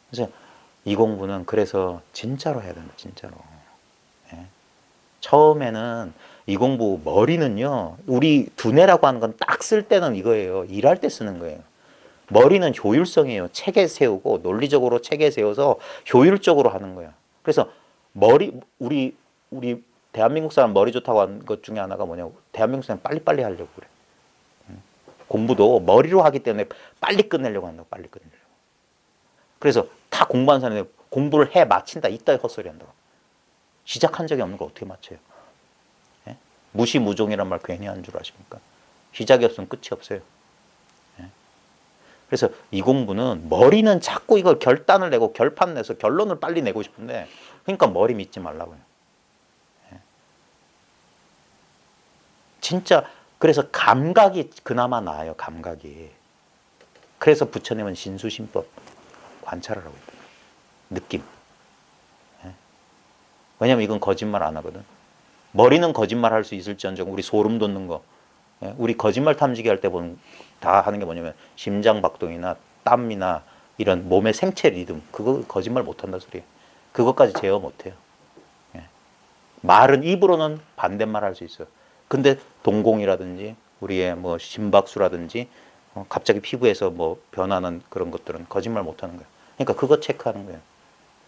그래서 이 공부는 그래서 진짜로 해야 된다, 진짜로. 예? 처음에는 이 공부, 머리는요, 우리 두뇌라고 하는 건 딱 쓸 때는 이거예요. 일할 때 쓰는 거예요. 머리는 효율성이에요. 체계 세우고 논리적으로 체계 세워서 효율적으로 하는 거야. 그래서 우리 대한민국 사람 머리 좋다고 한 것 중에 하나가 뭐냐고. 대한민국 사람 빨리빨리 하려고 그래. 공부도 머리로 하기 때문에 빨리 끝내려고 한다고. 빨리 끝내려고. 그래서 다 공부한 사람이 공부를 해 마친다 이따위 헛소리 한다고. 시작한 적이 없는 거 어떻게 맞춰요? 예? 무시무종이란 말 괜히 한 줄 아십니까? 시작이 없으면 끝이 없어요. 그래서 이 공부는, 머리는 자꾸 이걸 결단을 내고 결판 내서 결론을 빨리 내고 싶은데, 그러니까 머리 믿지 말라고요. 진짜 그래서 감각이 그나마 나아요. 감각이. 그래서 부처님은 신수심법 관찰을 하고 있다. 느낌. 왜냐면 이건 거짓말 안 하거든. 머리는 거짓말 할 수 있을지언정 우리 소름 돋는 거, 우리 거짓말 탐지기 할 때 보면 다 하는 게 뭐냐면 심장 박동이나 땀이나 이런 몸의 생체 리듬, 그거 거짓말 못한다 소리예요. 그것까지 제어 못해요. 말은 입으로는 반대말 할 수 있어요. 근데 동공이라든지 우리의 뭐 심박수라든지 갑자기 피부에서 뭐 변하는 그런 것들은 거짓말 못하는 거예요. 그러니까 그거 체크하는 거예요.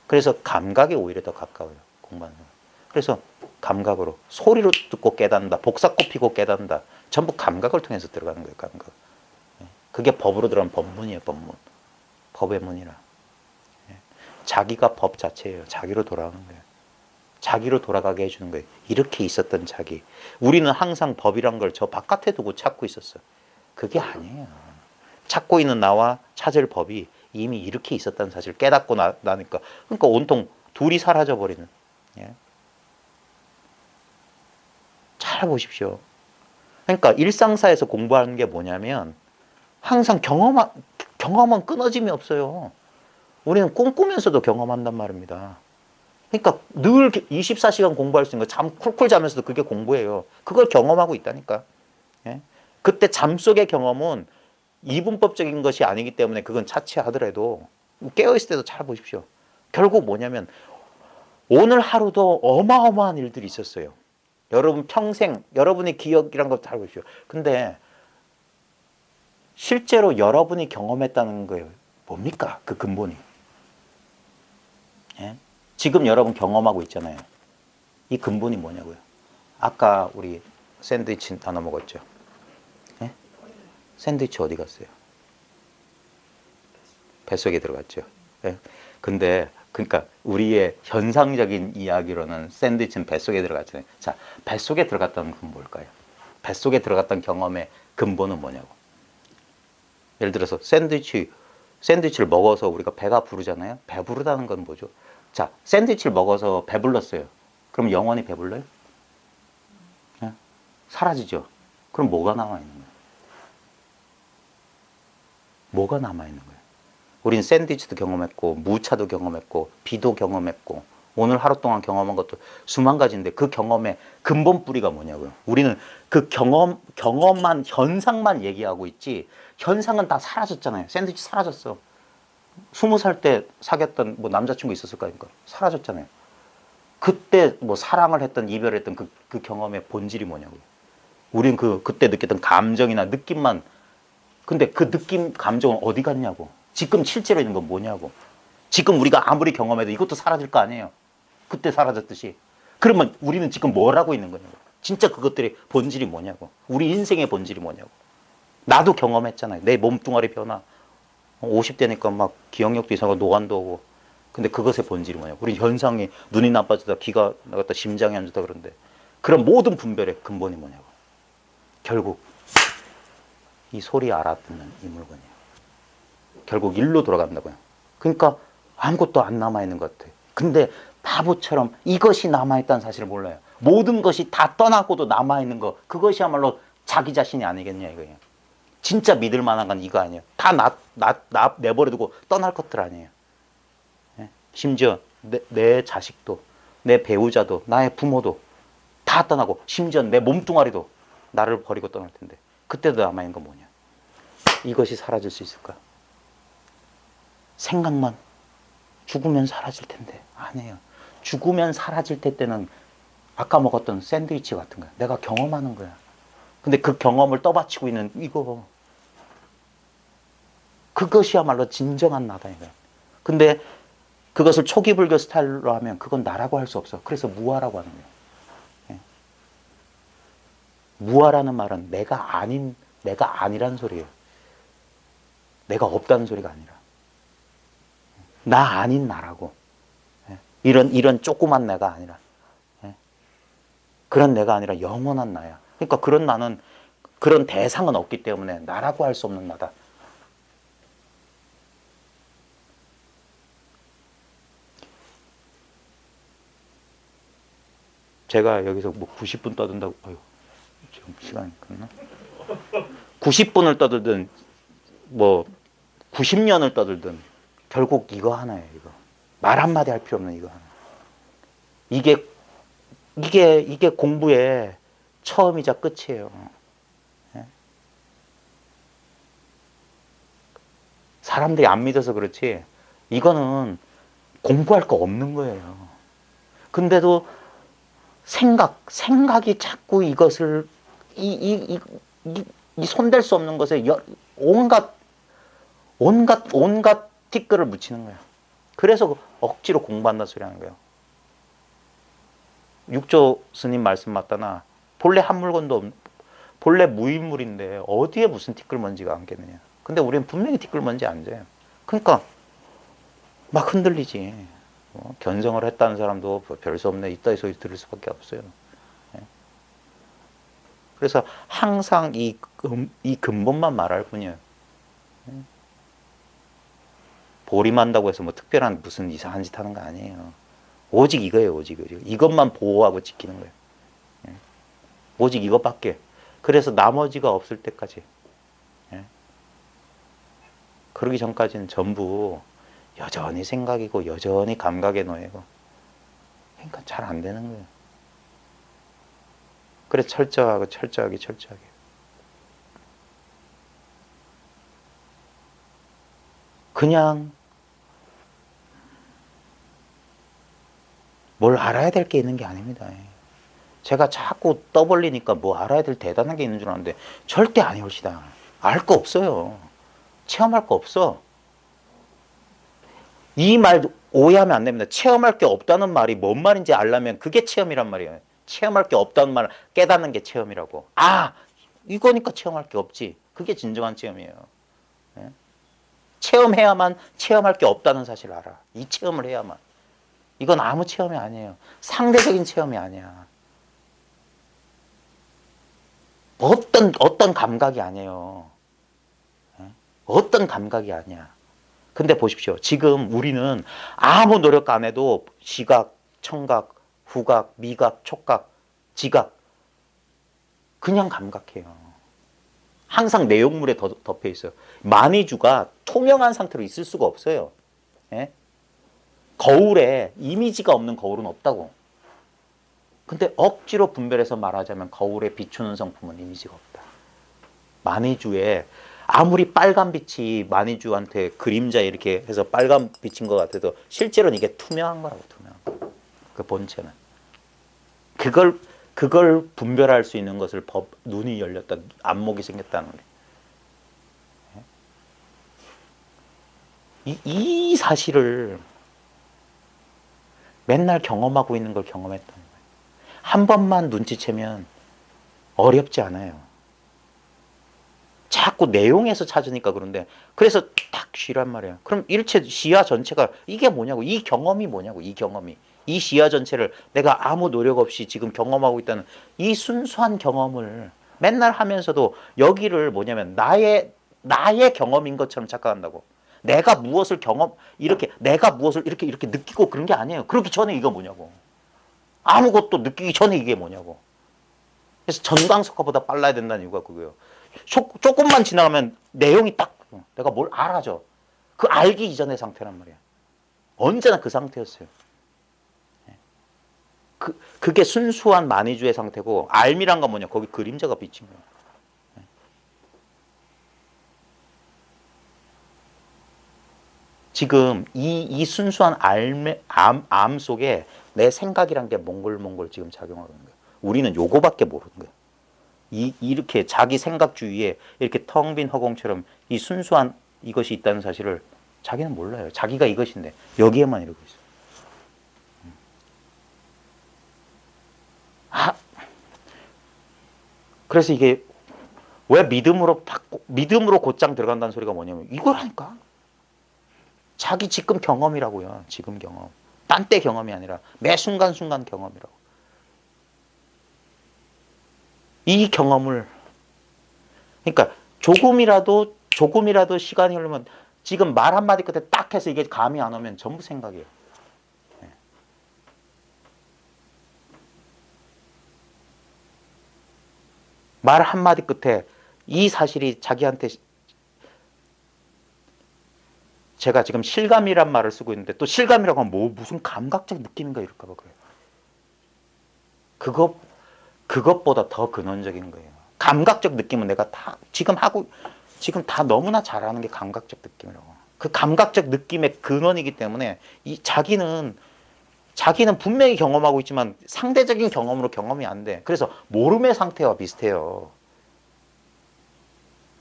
그래서 감각에 오히려 더 가까워요. 공부하는 거. 그래서 감각으로 소리로 듣고 깨닫는다. 복사 꼽히고 깨닫는다. 전부 감각을 통해서 들어가는 거예요. 감각. 그게 법으로 들어가면 법문이에요. 법문. 법의 문이라. 자기가 법 자체예요. 자기로 돌아가는 거예요. 자기로 돌아가게 해주는 거예요. 이렇게 있었던 자기. 우리는 항상 법이란 걸 저 바깥에 두고 찾고 있었어요. 그게 아니에요. 찾고 있는 나와 찾을 법이 이미 이렇게 있었다는 사실을 깨닫고 나니까, 그러니까 온통 둘이 사라져 버리는. 잘 보십시오. 그러니까 일상사에서 공부하는 게 뭐냐면 항상 경험은 끊어짐이 없어요. 우리는 꿈꾸면서도 경험한단 말입니다. 그러니까 늘 24시간 공부할 수 있는 거, 잠 쿨쿨 자면서도 그게 공부예요. 그걸 경험하고 있다니까. 그때 잠 속의 경험은 이분법적인 것이 아니기 때문에 그건 차치하더라도 깨어있을 때도 잘 보십시오. 결국 뭐냐면 오늘 하루도 어마어마한 일들이 있었어요. 여러분 평생, 여러분의 기억이란 거 잘 보십시오. 근데 실제로 여러분이 경험했다는 거예요. 뭡니까? 그 근본이. 지금 여러분 경험하고 있잖아요. 이 근본이 뭐냐고요. 아까 우리 샌드위치 나눠 먹었죠. 샌드위치 어디 갔어요? 뱃속에 들어갔죠. 근데 그러니까 우리의 현상적인 이야기로는 샌드위치는 뱃속에 들어갔잖아요. 자, 뱃속에 들어갔다는 건 뭘까요? 뱃속에 들어갔던 경험의 근본은 뭐냐고. 예를 들어서 샌드위치를 먹어서 우리가 배가 부르잖아요. 배부르다는 건 뭐죠? 자, 샌드위치를 먹어서 배불렀어요. 그럼 영원히 배불러요? 사라지죠. 그럼 뭐가 남아있는 거예요? 뭐가 남아있는 거예요? 우린 샌드위치도 경험했고 무차도 경험했고 비도 경험했고 오늘 하루 동안 경험한 것도 수만 가지인데 그 경험의 근본 뿌리가 뭐냐고요. 우리는 그 경험만, 현상만 얘기하고 있지 현상은 다 사라졌잖아요. 샌드위치 사라졌어. 20살 때 사귀었던 뭐 남자친구 있었을 거니까 사라졌잖아요. 그때 뭐 사랑을 했던 이별했던 그 경험의 본질이 뭐냐고요. 우리는 그때 느꼈던 감정이나 느낌만, 근데 그 느낌 감정은 어디 갔냐고. 지금 실제로 있는 건 뭐냐고. 지금 우리가 아무리 경험해도 이것도 사라질 거 아니에요. 그때 사라졌듯이. 그러면 우리는 지금 뭘 하고 있는 거냐고. 진짜 그것들의 본질이 뭐냐고. 우리 인생의 본질이 뭐냐고. 나도 경험했잖아요. 내 몸뚱아리 변화. 50대니까 막 기억력도 이상하고 노안도 오고. 근데 그것의 본질이 뭐냐고. 우리 현상이 눈이 나빠지다, 귀가 나갔다, 심장이 안 좋다 그러는데 그런 모든 분별의 근본이 뭐냐고. 결국 이 소리 알아듣는 이 물건이에요. 결국 일로 돌아간다고요. 그러니까 아무것도 안 남아있는 것 같아요. 근데 바보처럼 이것이 남아있다는 사실을 몰라요. 모든 것이 다 떠나고도 남아있는 거, 그것이야말로 자기 자신이 아니겠냐 이거예요. 진짜 믿을 만한 건 이거 아니에요. 다 내버려두고 떠날 것들 아니에요. 심지어 내 자식도, 내 배우자도, 나의 부모도 다 떠나고, 심지어 내 몸뚱아리도 나를 버리고 떠날 텐데 그때도 남아있는 건 뭐냐. 이것이 사라질 수 있을까? 생각만. 죽으면 사라질 텐데. 아니에요. 죽으면 사라질 때는 아까 먹었던 샌드위치 같은 거야. 내가 경험하는 거야. 근데 그 경험을 떠받치고 있는 이거, 그것이야말로 진정한 나다 이거야. 근데 그것을 초기 불교 스타일로 하면 그건 나라고 할 수 없어. 그래서 무아라고 하는 거예요. 예. 무아라는 말은 내가 아니란 소리예요. 내가 없다는 소리가 아니라 나 아닌 나라고. 예. 이런 조그만 내가 아니라, 예. 그런 내가 아니라 영원한 나야. 그러니까 그런 나는, 그런 대상은 없기 때문에 나라고 할 수 없는 나다. 제가 여기서 뭐 90분 떠든다고, 지금 시간이 끝나? 90분을 떠들든 뭐 90년을 떠들든 결국 이거 하나예요. 이거 말 한마디 할 필요 없는 이거 하나. 이게 공부의 처음이자 끝이에요. 예? 사람들이 안 믿어서 그렇지 이거는 공부할 거 없는 거예요. 근데도 생각이 자꾸 이것을 이 손댈 수 없는 것에 온갖 티끌을 묻히는 거예요. 그래서 억지로 공부한다는 소리 하는 거예요. 육조 스님 말씀 맞다나 본래 한 물건도 본래 무인물인데 어디에 무슨 티끌먼지가 앉겠느냐. 근데 우리는 분명히 티끌먼지 앉아요. 그러니까 막 흔들리지. 견성을 했다는 사람도 별 수 없네. 이따위 소리 들을 수밖에 없어요. 그래서 항상 이 근본만 말할 뿐이에요. 보림한다고 해서 뭐 특별한 무슨 이상한 짓 하는 거 아니에요. 오직 이거예요. 오직 이것만 보호하고 지키는 거예요. 오직 이것밖에. 그래서 나머지가 없을 때까지, 그러기 전까지는 전부 여전히 생각이고 여전히 감각의 노예고. 그러니까 잘 안 되는 거예요. 그래서 철저하게. 그냥 뭘 알아야 될 게 있는 게 아닙니다. 제가 자꾸 떠벌리니까 뭐 알아야 될 대단한 게 있는 줄 아는데 절대 아니올시다. 알 거 없어요. 체험할 거 없어. 이 말 오해하면 안 됩니다. 체험할 게 없다는 말이 뭔 말인지 알려면 그게 체험이란 말이에요. 체험할 게 없다는 말 깨닫는 게 체험이라고. 이거니까 체험할 게 없지. 그게 진정한 체험이에요. 체험해야만 체험할 게 없다는 사실을 알아. 이 체험을 해야만. 이건 아무 체험이 아니에요. 상대적인 체험이 아니야. 어떤 감각이 아니에요. 어떤 감각이 아니야. 근데 보십시오. 지금 우리는 아무 노력 안 해도 시각, 청각, 후각, 미각, 촉각, 지각 그냥 감각해요. 항상 내용물에 덮여 있어요. 만이주가 투명한 상태로 있을 수가 없어요. 예? 거울에 이미지가 없는 거울은 없다고. 근데 억지로 분별해서 말하자면 거울에 비추는 성품은 이미지가 없다. 마니주에 아무리 빨간 빛이 마니주한테 그림자 이렇게 해서 빨간 빛인 것 같아도 실제로는 이게 투명한 거라고. 투명한 거. 그 본체는. 그걸 분별할 수 있는 것을 눈이 열렸다, 안목이 생겼다는 거예요. 이 사실을 맨날 경험하고 있는 걸 경험했다는 거예요. 한 번만 눈치채면 어렵지 않아요. 자꾸 내용에서 찾으니까 그런데, 그래서 딱 쉬란 말이에요. 그럼 일체 시야 전체가 이게 뭐냐고, 이 경험이 뭐냐고, 이 경험이. 이 시야 전체를 내가 아무 노력 없이 지금 경험하고 있다는 이 순수한 경험을 맨날 하면서도 여기를 뭐냐면 나의 경험인 것처럼 착각한다고. 내가 무엇을 내가 무엇을 이렇게 느끼고 그런 게 아니에요. 그렇기 전에 이거 뭐냐고. 아무것도 느끼기 전에 이게 뭐냐고. 그래서 전광석화보다 빨라야 된다는 이유가 그거예요. 조금만 지나가면 내용이 딱 내가 뭘 알아져. 그 알기 이전의 상태란 말이야. 언제나 그 상태였어요. 그게 순수한 만의주의 상태고, 알미란 건 뭐냐? 거기 그림자가 비친 거야. 지금 이 순수한 암 속에 내 생각이란 게 몽골몽골 지금 작용하고 있는 거야. 우리는 요거밖에 모르는 거야. 이렇게 자기 생각주의에 이렇게 텅 빈 허공처럼 이 순수한 이것이 있다는 사실을 자기는 몰라요. 자기가 이것인데 여기에만 이러고 있어. 그래서 이게 왜 믿음으로 곧장 들어간다는 소리가 뭐냐면 이거라니까. 자기 지금 경험이라고요. 지금 경험. 딴 때 경험이 아니라 매 순간순간 경험이라고. 이 경험을, 그러니까 조금이라도 시간이 흐르면 지금 말 한마디 끝에 딱 해서 이게 감이 안 오면 전부 생각이에요. 말 한마디 끝에 이 사실이 자기한테, 제가 지금 실감이란 말을 쓰고 있는데 또 실감이라고 하면 무슨 감각적 느낌인가 이럴까 봐 그래요. 그것보다 더 근원적인 거예요. 감각적 느낌은 내가 지금 다 너무나 잘하는 게 감각적 느낌이라고. 그 감각적 느낌의 근원이기 때문에 자기는 분명히 경험하고 있지만 상대적인 경험으로 경험이 안 돼. 그래서 모름의 상태와 비슷해요.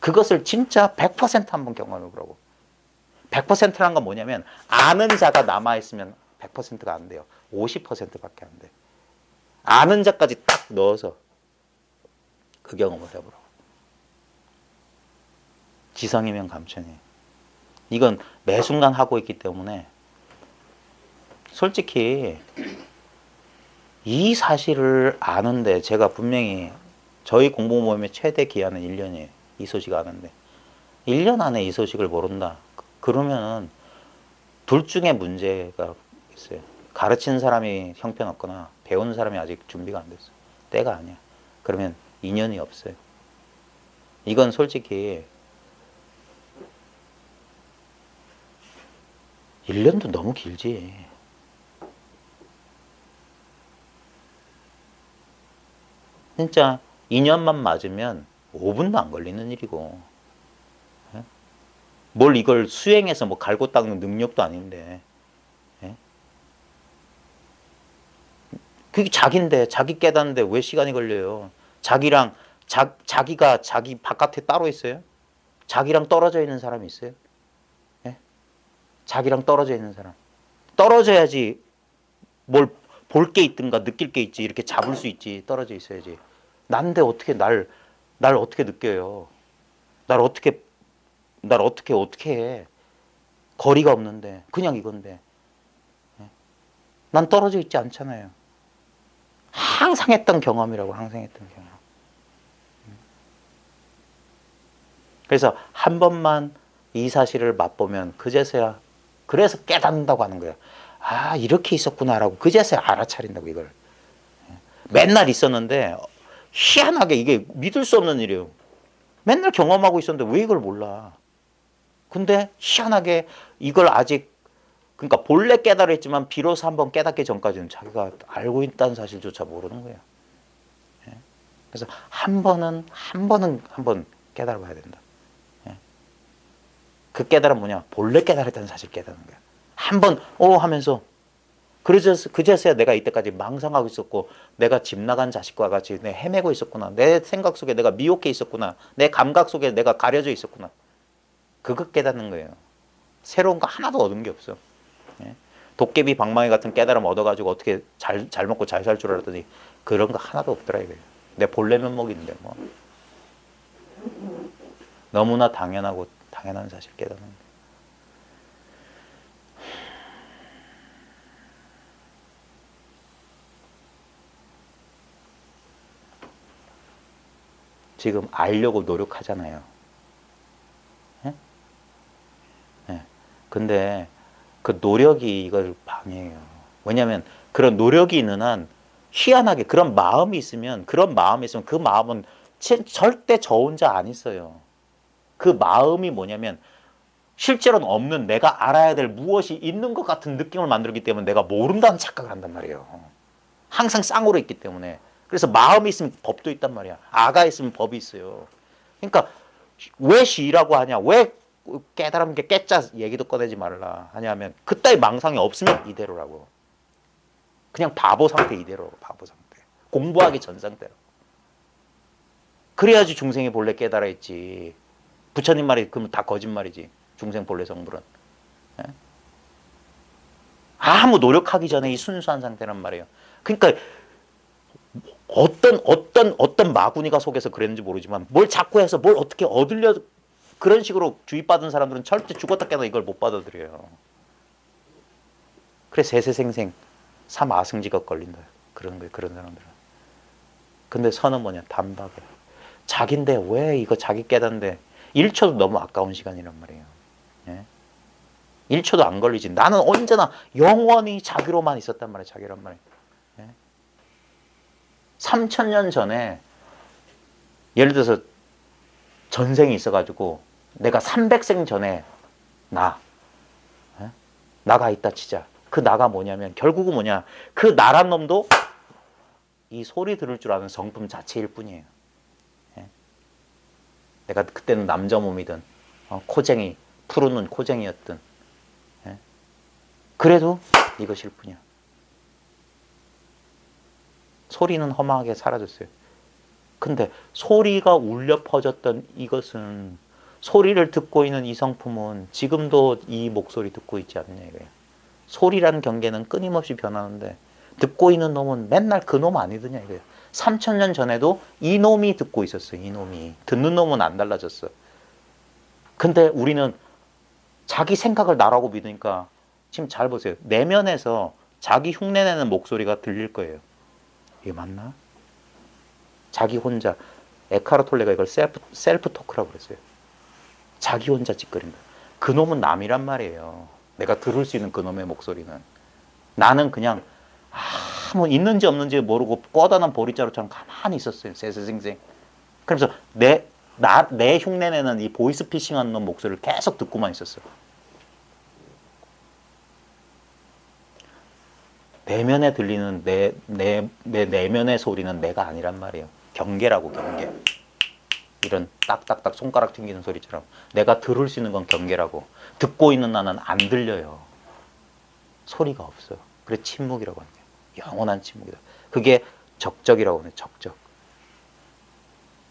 그것을 진짜 100% 한번 경험해 보라고. 100%란 건 뭐냐면 아는 자가 남아있으면 100%가 안 돼요. 50%밖에 안 돼. 아는 자까지 딱 넣어서 그 경험을 해보라고. 지성이면 감천이. 이건 매 순간 하고 있기 때문에 솔직히 이 사실을 아는데, 제가 분명히 저희 공부 모임의 최대 기한은 1년이에요. 이 소식 아는데 1년 안에 이 소식을 모른다. 그러면 둘 중에 문제가 있어요. 가르치는 사람이 형편없거나 배우는 사람이 아직 준비가 안 됐어. 때가 아니야. 그러면 인연이 없어요. 이건 솔직히 1년도 너무 길지. 진짜 2년만 맞으면 5분도 안 걸리는 일이고, 뭘 이걸 수행해서 뭐 갈고 닦는 능력도 아닌데, 그게 자기인데, 자기 깨닫는데 왜 시간이 걸려요? 자기가 자기 바깥에 따로 있어요? 자기랑 떨어져 있는 사람이 있어요? 자기랑 떨어져 있는 사람. 떨어져야지 뭘 볼 게 있든가 느낄 게 있지. 이렇게 잡을 수 있지. 떨어져 있어야지. 난데 어떻게 날 어떻게 느껴요? 날 어떻게 해? 거리가 없는데. 그냥 이건데. 난 떨어져 있지 않잖아요. 항상 했던 경험이라고. 항상 했던 경험. 그래서 한 번만 이 사실을 맛보면 그제서야, 그래서 깨닫는다고 하는 거예요. 아, 이렇게 있었구나라고 그제서야 알아차린다고. 이걸 맨날 있었는데 희한하게 이게 믿을 수 없는 일이에요. 맨날 경험하고 있었는데 왜 이걸 몰라? 근데 희한하게 이걸 아직 그러니까 본래 깨달았지만 비로소 한번 깨닫기 전까지는 자기가 알고 있다는 사실조차 모르는 거예요. 예? 그래서 한 번은 한번 깨달아봐야 된다. 예? 그 깨달음 뭐냐? 본래 깨달았다는 사실 깨닫는 거야. 한번 하면서 그제서야 내가 이때까지 망상하고 있었고 내가 집 나간 자식과 같이 내 헤매고 있었구나. 내 생각 속에 내가 미혹해 있었구나. 내 감각 속에 내가 가려져 있었구나. 그거 깨닫는 거예요. 새로운 거 하나도 얻은 게 없어. 예? 도깨비 방망이 같은 깨달음 얻어가지고 어떻게 잘 먹고 잘 살 줄 알았더니 그런 거 하나도 없더라 이거예요. 내 본래 면목인데 뭐. 너무나 당연한 사실 깨닫는 거예요. 지금 알려고 노력하잖아요. 예? 예. 근데 그 노력이 이걸 방해해요. 왜냐하면 그런 노력이 있는 한 희한하게 그런 마음이 있으면 그 마음은 절대 저 혼자 안 있어요. 그 마음이 뭐냐면 실제로는 없는 내가 알아야 될 무엇이 있는 것 같은 느낌을 만들기 때문에 내가 모른다는 착각을 한단 말이에요. 항상 쌍으로 있기 때문에. 그래서 마음이 있으면 법도 있단 말이야. 아가 있으면 법이 있어요. 그러니까 왜 시라고 하냐? 왜 깨달은 게 깨짜 얘기도 꺼내지 말라 하냐면 그따위 망상이 없으면 이대로라고. 그냥 바보 상태 이대로 바보 상태. 공부하기 전 상태로. 그래야지 중생이 본래 깨달아 있지. 부처님 말이 그러면 다 거짓말이지. 중생 본래 성불은. 예? 아무 노력하기 전에 이 순수한 상태란 말이에요. 그러니까 어떤 마구니가 속에서 그랬는지 모르지만 뭘 자꾸 해서 뭘 어떻게 얻으려 그런 식으로 주입받은 사람들은 절대 죽었다 깨도 이걸 못 받아들여요. 그래 세세생생 삼아승지가 걸린다. 그런 거예요. 그런 사람들은. 근데 선은 뭐냐? 단박에. 자기인데 왜 이거 자기 깨닫는데 1초도 너무 아까운 시간이란 말이에요. 예? 1초도 안 걸리지. 나는 언제나 영원히 자기로만 있었단 말이에요. 자기란 말이에요. 예? 3000년 전에 예를 들어서 전생이 있어가지고 내가 300생 전에 예? 나가 있다 치자. 그 나가 뭐냐면 결국은 뭐냐. 그 나란 놈도 이 소리 들을 줄 아는 성품 자체일 뿐이에요. 예? 내가 그때는 남자 몸이든 코쟁이 푸른 눈 코쟁이였든 예? 그래도 이것일 뿐이야. 소리는 허망하게 사라졌어요. 근데 소리가 울려 퍼졌던 이것은 소리를 듣고 있는 이 성품은 지금도 이 목소리 듣고 있지 않느냐 이거예요. 소리라는 경계는 끊임없이 변하는데 듣고 있는 놈은 맨날 그 놈 아니더냐 이거예요. 3000년 전에도 이 놈이 듣고 있었어요. 이 놈이. 듣는 놈은 안 달라졌어. 근데 우리는 자기 생각을 나라고 믿으니까 지금 잘 보세요. 내면에서 자기 흉내내는 목소리가 들릴 거예요. 이게 맞나? 자기 혼자. 에카르 톨레가 이걸 셀프 토크라고 그랬어요. 자기 혼자 찌끄린다. 그 놈은 남이란 말이에요. 내가 들을 수 있는 그 놈의 목소리는. 나는 그냥 아무 있는지 없는지 모르고 뻗어난 보리자루처럼 가만히 있었어요. 세세생생. 그래서 내 흉내내는 이 보이스피싱하는 놈 목소리를 계속 듣고만 있었어요. 내면에 들리는 내 내면의 소리는 내가 아니란 말이에요. 경계라고 경계. 이런 딱딱딱 손가락 튕기는 소리처럼 내가 들을 수 있는 건 경계라고. 듣고 있는 나는 안 들려요. 소리가 없어요. 그래 침묵이라고 하는 거예요. 영원한 침묵이다. 그게 적적이라고 하는 거예요. 적적.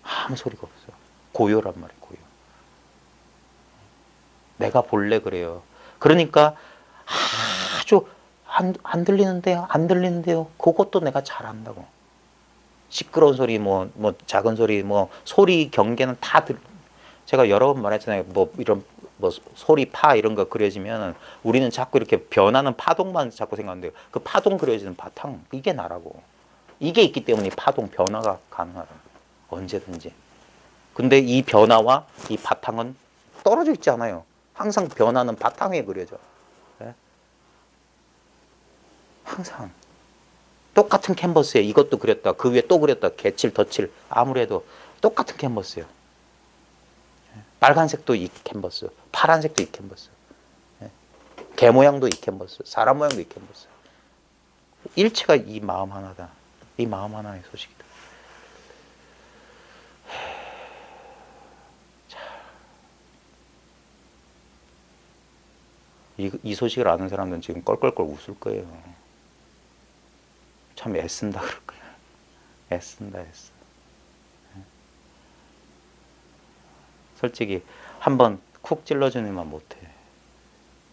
아무 소리가 없어요. 고요란 말이에요. 고요. 내가 본래 그래요. 그러니까 아주 안 들리는데요. 안 들리는데요. 그것도 내가 잘 안다고. 시끄러운 소리, 뭐 작은 소리, 소리 경계는 다 제가 여러 번 말했잖아요. 이런 소리 파 이런 거 그려지면 우리는 자꾸 이렇게 변하는 파동만 자꾸 생각하는데 그 파동 그려지는 바탕 이게 나라고. 이게 있기 때문에 파동 변화가 가능하다. 언제든지. 근데 이 변화와 이 바탕은 떨어져 있지 않아요. 항상 변화는 바탕에 그려져. 네? 항상. 똑같은 캔버스에 이것도 그렸다. 그 위에 또 그렸다. 개칠, 덧칠. 아무래도 똑같은 캔버스예요. 빨간색도 이 캔버스. 파란색도 이 캔버스. 개 모양도 익혀봤어요. 사람 모양도 익혀봤어요. 일체가 이 마음 하나다. 이 마음 하나의 소식이다. 이 소식을 아는 사람들은 지금 껄껄껄 웃을 거예요. 참 애쓴다 그럴 거야. 애쓴다, 애써. 솔직히 한번 쿡 찔러주니만 못해.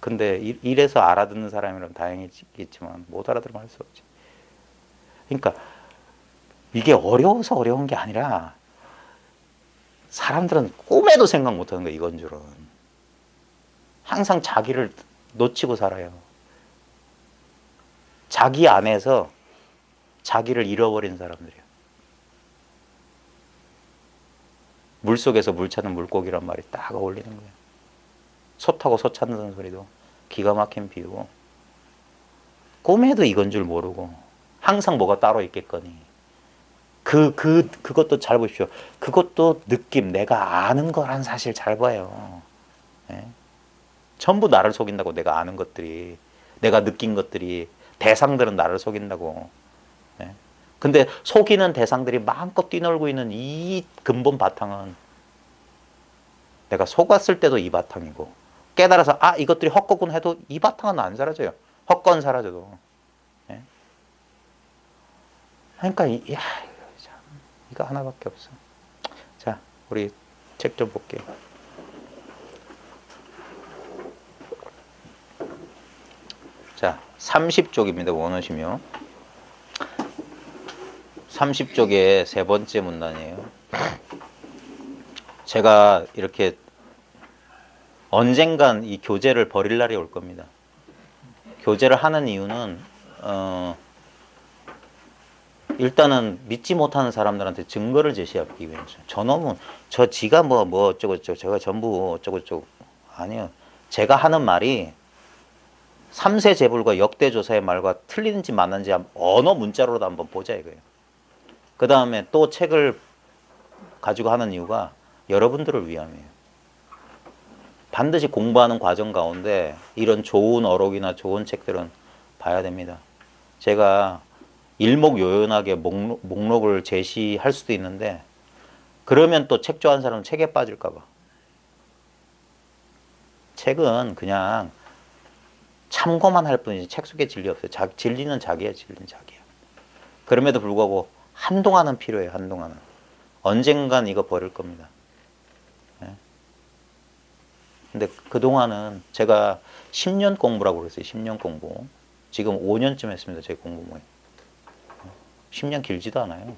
근데 이래서 알아듣는 사람이라면 다행이겠지만 못 알아들으면 할 수 없지. 그러니까 이게 어려워서 어려운 게 아니라 사람들은 꿈에도 생각 못하는 거야, 이건 줄은. 항상 자기를 놓치고 살아요. 자기 안에서 자기를 잃어버린 사람들이에요. 물속에서 물 찾는 물고기란 말이 딱 어울리는 거예요. 소 타고 소 찾는 소리도 기가 막힌 비유고, 꿈에도 이건 줄 모르고 항상 뭐가 따로 있겠거니. 그것도 잘 보십시오. 그것도 느낌, 내가 아는 거란 사실 잘 봐요. 예? 전부 나를 속인다고. 내가 아는 것들이, 내가 느낀 것들이, 대상들은 나를 속인다고. 예? 근데 속이는 대상들이 마음껏 뛰놀고 있는 이 근본 바탕은 내가 속았을 때도 이 바탕이고, 깨달아서 아 이것들이 헛거군 해도 이 바탕은 안 사라져요. 헛건 사라져도. 예? 그러니까 이거 하나밖에 없어. 자, 우리 책 좀 볼게요. 자, 30쪽입니다. 원하시면 30쪽의 세 번째 문단이에요. 제가 이렇게 언젠간 이 교재를 버릴 날이 올 겁니다. 교재를 하는 이유는 일단은 믿지 못하는 사람들한테 증거를 제시하기 위해서. 저놈은 지가 뭐 어쩌고저쩌고 제가 전부 어쩌고저쩌고. 아니요. 제가 하는 말이 3세 재불과 역대조사의 말과 틀리는지 맞는지 언어 문자로도 한번 보자 이거예요. 그 다음에 또 책을 가지고 하는 이유가 여러분들을 위함이에요. 반드시 공부하는 과정 가운데 이런 좋은 어록이나 좋은 책들은 봐야 됩니다. 제가 일목요연하게 목록을 제시할 수도 있는데, 그러면 또 책 좋아하는 사람은 책에 빠질까 봐. 책은 그냥 참고만 할 뿐이지 책 속에 진리 없어요. 진리는 자기야, 진리는 자기야. 그럼에도 불구하고 한동안은 필요해요. 한동안은. 언젠간 이거 버릴 겁니다. 네. 근데 그동안은 제가 10년 공부라고 그랬어요. 10년 공부. 지금 5년쯤 했습니다. 제 공부 모임. 10년 길지도 않아요.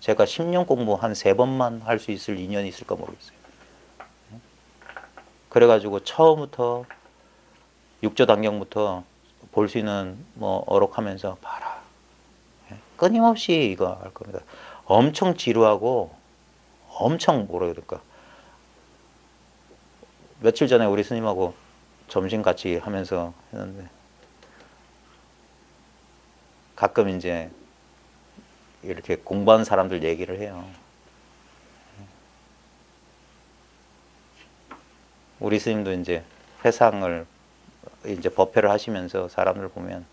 제가 10년 공부 한 3번만 할 수 있을 인연이 있을까 모르겠어요. 그래가지고 처음부터 6조 단경부터 볼 수 있는 뭐 어록하면서 봐라. 끊임없이 이거 할 겁니다. 엄청 지루하고 엄청 뭐라 그럴까. 며칠 전에 우리 스님하고 점심 같이 하면서 했는데, 가끔 이제 이렇게 공부하는 사람들 얘기를 해요. 우리 스님도 이제 회상을 이제 법회를 하시면서 사람들 보면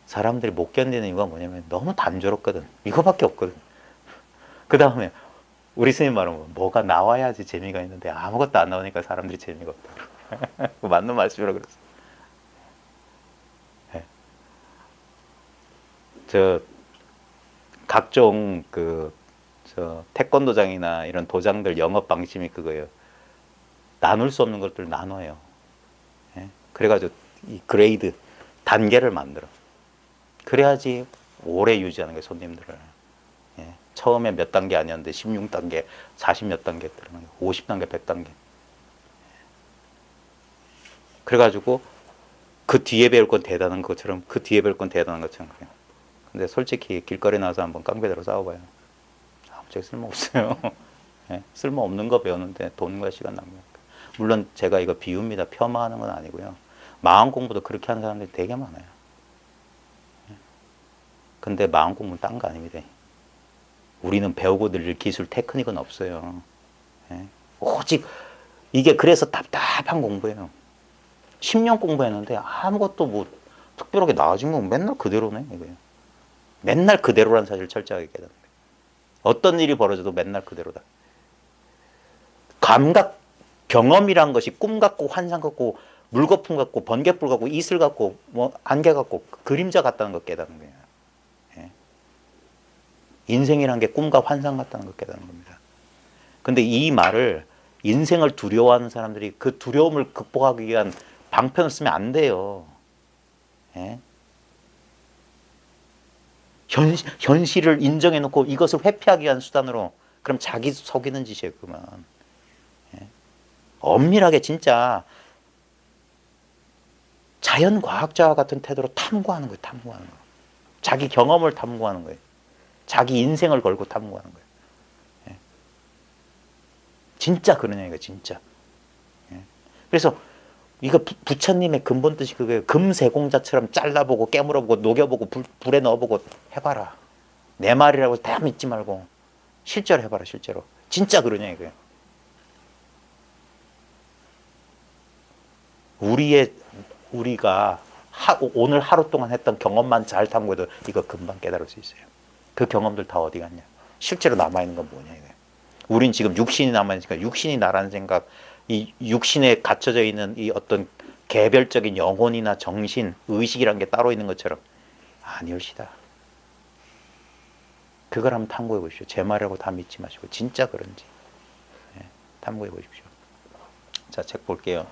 사람들이 못 견디는 이유가 뭐냐면 너무 단조롭거든. 이거밖에 없거든. 그 다음에 우리 스님 말은 뭐가 나와야지 재미가 있는데 아무것도 안 나오니까 사람들이 재미가 없다. 맞는 말씀이라고 그랬어. 네. 저 각종 태권도장이나 이런 도장들 영업 방침이 그거예요. 나눌 수 없는 것들 나눠요. 예? 그래가지고 이 그레이드 단계를 만들어. 그래야지 오래 유지하는 거예요. 손님들을. 예? 처음에 몇 단계 아니었는데 16단계, 40 몇 단계, 50단계, 100단계. 그래가지고 그 뒤에 배울 건 대단한 것처럼, 그 뒤에 배울 건 대단한 것처럼 그래요. 근데 솔직히 길거리 나와서 한번 깡패대로 싸워봐요. 아무짝에 쓸모없어요. 예? 쓸모없는 거 배우는데 돈과 시간 낭비합니다. 물론 제가 이거 비유입니다. 폄하하는 건 아니고요. 마음 공부도 그렇게 하는 사람들이 되게 많아요. 근데 마음 공부는 딴 거 아닙니다. 우리는 배우고 늘릴 기술 테크닉은 없어요. 오직 이게 그래서 답답한 공부예요. 10년 공부했는데 아무것도 뭐 특별하게 나아진 건 맨날 그대로네 이거예요. 맨날 그대로라는 사실을 철저하게 깨닫는 거예요. 어떤 일이 벌어져도 맨날 그대로다. 감각, 경험이란 것이 꿈 같고 환상 같고 물거품 같고 번개불 같고 이슬 같고 뭐 안개 같고 그림자 같다는 걸 깨닫는 거예요. 예. 인생이란 게 꿈과 환상 같다는 걸 깨닫는 겁니다. 근데 이 말을 인생을 두려워하는 사람들이 그 두려움을 극복하기 위한 방편을 쓰면 안 돼요. 예? 현실을 인정해놓고 이것을 회피하기 위한 수단으로 그럼 자기 속이는 짓이에요. 그만. 예? 엄밀하게 진짜 자연과학자와 같은 태도로 탐구하는 거예요. 탐구하는 거. 자기 경험을 탐구하는 거예요. 자기 인생을 걸고 탐구하는 거예요. 예? 진짜 그러냐 이거 진짜. 예? 그래서 이거 부처님의 근본 뜻이 그거예요. 금세공자처럼 잘라보고 깨물어보고 녹여보고 불에 넣어보고 해봐라. 내 말이라고 다 믿지 말고 실제로 해봐라. 실제로. 진짜 그러냐 이거예요. 우리가 오늘 하루 동안 했던 경험만 잘 탐구해도 이거 금방 깨달을 수 있어요. 그 경험들 다 어디 갔냐. 실제로 남아있는 건 뭐냐 이거예요. 우린 지금 육신이 남아있으니까 육신이 나라는 생각, 이 육신에 갇혀져 있는 이 어떤 개별적인 영혼이나 정신, 의식이란 게 따로 있는 것처럼 아니올시다. 그걸 한번 탐구해 보십시오. 제 말이라고 다 믿지 마시고 진짜 그런지 탐구해 보십시오. 자, 책 볼게요.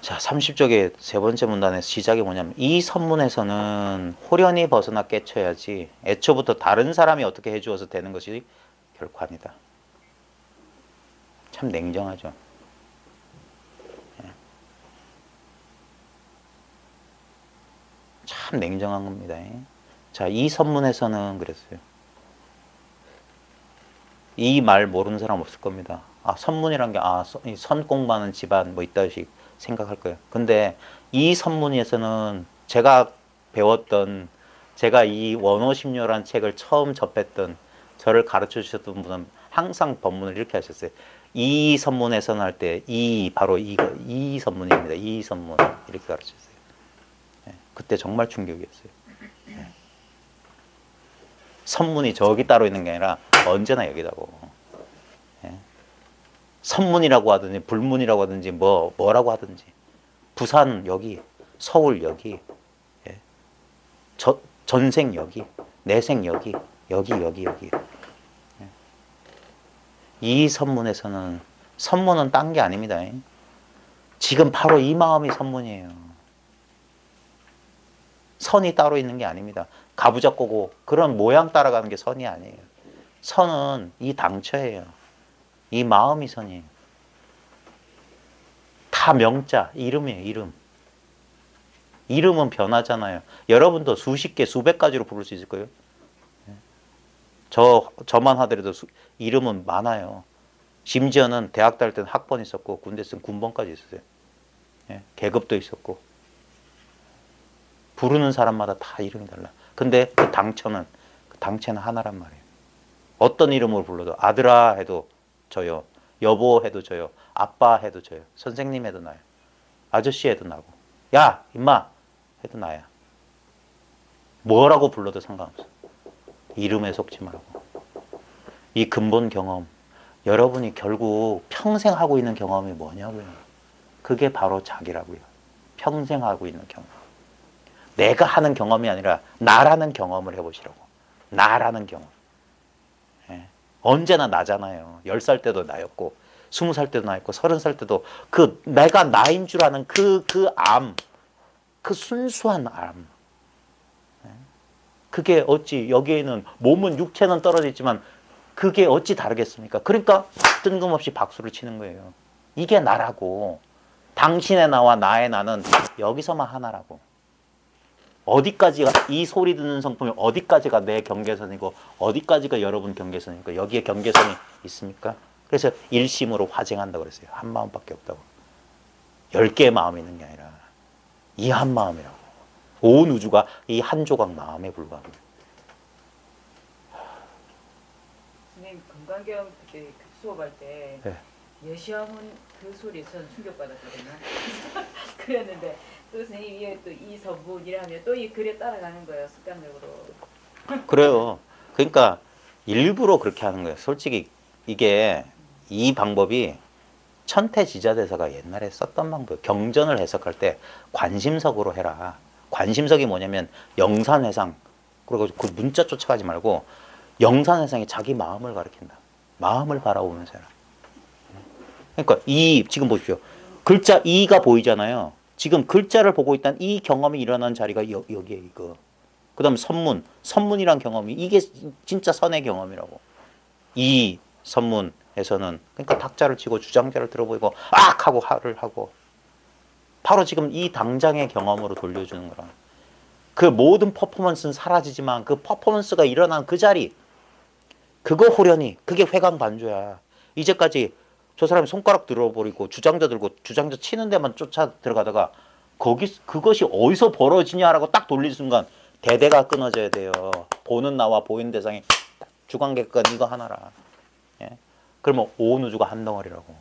자, 30쪽의 세 번째 문단에서 시작이 뭐냐면 이 선문에서는 홀연히 벗어나 깨쳐야지 애초부터 다른 사람이 어떻게 해주어서 되는 것이 결코 아니다. 참 냉정하죠. 참 냉정한 겁니다. 자, 이 선문에서는 그랬어요. 이 말 모르는 사람 없을 겁니다. 아, 선문이란 게 선 공부하는 집안 뭐 이따시 생각할 거예요. 근데 이 선문에서는 제가 배웠던 제가 이 원어심료란 책을 처음 접했던 저를 가르쳐 주셨던 분은 항상 법문을 이렇게 하셨어요. 이 선문에서는 할 때 바로 이 선문입니다. 이 선문 이렇게 가르쳤어요. 그때 정말 충격이었어요. 선문이 저기 따로 있는 게 아니라 언제나 여기다고. 선문이라고 하든지 불문이라고 하든지 뭐라고 하든지 부산 여기, 서울 여기, 전생 여기, 내생 여기. 이 선문에서는 선문은 딴 게 아닙니다. 지금 바로 이 마음이 선문이에요. 선이 따로 있는 게 아닙니다. 가부잡고고 그런 모양 따라가는 게 선이 아니에요. 선은 이 당처예요. 이 마음이 선이에요. 다 명자, 이름이에요. 이름. 이름은 변하잖아요. 여러분도 수십 개, 수백 가지로 부를 수 있을 거예요. 저만 하더라도 이름은 많아요. 심지어는 대학 다닐 때는 학번 있었고 군대 있으면 군번까지 있었어요. 계급도 있었고. 부르는 사람마다 다 이름이 달라. 근데 그 당체는 하나란 말이에요. 어떤 이름으로 불러도 아들아 해도 저요. 여보 해도 저요. 아빠 해도 저요. 선생님 해도 나요. 아저씨 해도 나고. 야 임마 해도 나야. 뭐라고 불러도 상관없어. 이름에 속지 말고. 이 근본 경험. 여러분이 결국 평생 하고 있는 경험이 뭐냐고요. 그게 바로 자기라고요. 평생 하고 있는 경험. 내가 하는 경험이 아니라 나라는 경험을 해보시라고. 나라는 경험. 언제나 나잖아요. 10살 때도 나였고 20살 때도 나였고 30살 때도 그 내가 나인 줄 아는 그 순수한 암. 그게 어찌 여기에는 몸은 육체는 떨어져 있지만 그게 어찌 다르겠습니까? 그러니까 뜬금없이 박수를 치는 거예요. 이게 나라고. 당신의 나와 나의 나는 여기서만 하나라고. 어디까지가 이 소리 듣는 성품이 어디까지가 내 경계선이고 어디까지가 여러분 경계선이고 여기에 경계선이 있습니까? 그래서 일심으로 화쟁한다고 그랬어요. 한 마음밖에 없다고. 10개의 마음이 있는 게 아니라 이 한 마음이라고. 온 우주가 이 한 조각 마음에 불과합니다. 선생님 금강경 그때 수업할 때 네. 여시험은 그 소리 전 충격받았거든요. 그랬는데 또 선생님 이게 또 이 선분이라면 또 이 글에 따라가는 거예요. 습관적으로. 그래요. 그러니까 일부러 그렇게 하는 거예요. 솔직히 이게 이 방법이 천태지자대사가 옛날에 썼던 방법. 경전을 해석할 때 관심석으로 해라. 관심석이 뭐냐면 영산회상. 그리고 그 문자 쫓아가지 말고 영산회상이 자기 마음을 가리킨다. 마음을 바라보면서 해라. 그러니까 이 지금 보십시오. 글자 이가 보이잖아요. 지금 글자를 보고 있다는 이 경험이 일어난 자리가 여기에 이거. 그 다음 선문이란 경험이 이게 진짜 선의 경험이라고. 이 선문에서는 그러니까 탁자를 치고 주장자를 들어보이고 악 하고 하를 하고 바로 지금 이 당장의 경험으로 돌려주는 거라. 그 모든 퍼포먼스는 사라지지만 그 퍼포먼스가 일어난 그 자리 그거 호련히 그게 회광 반조야. 이제까지 저 사람이 손가락 들어버리고 주장자 들고 주장자 치는 데만 쫓아 들어가다가 그것이 어디서 벌어지냐라고 딱 돌릴 순간 대대가 끊어져야 돼요. 보는 나와 보이는 대상이 주관객관 이거 하나라. 예? 그러면 온 우주가 한 덩어리라고.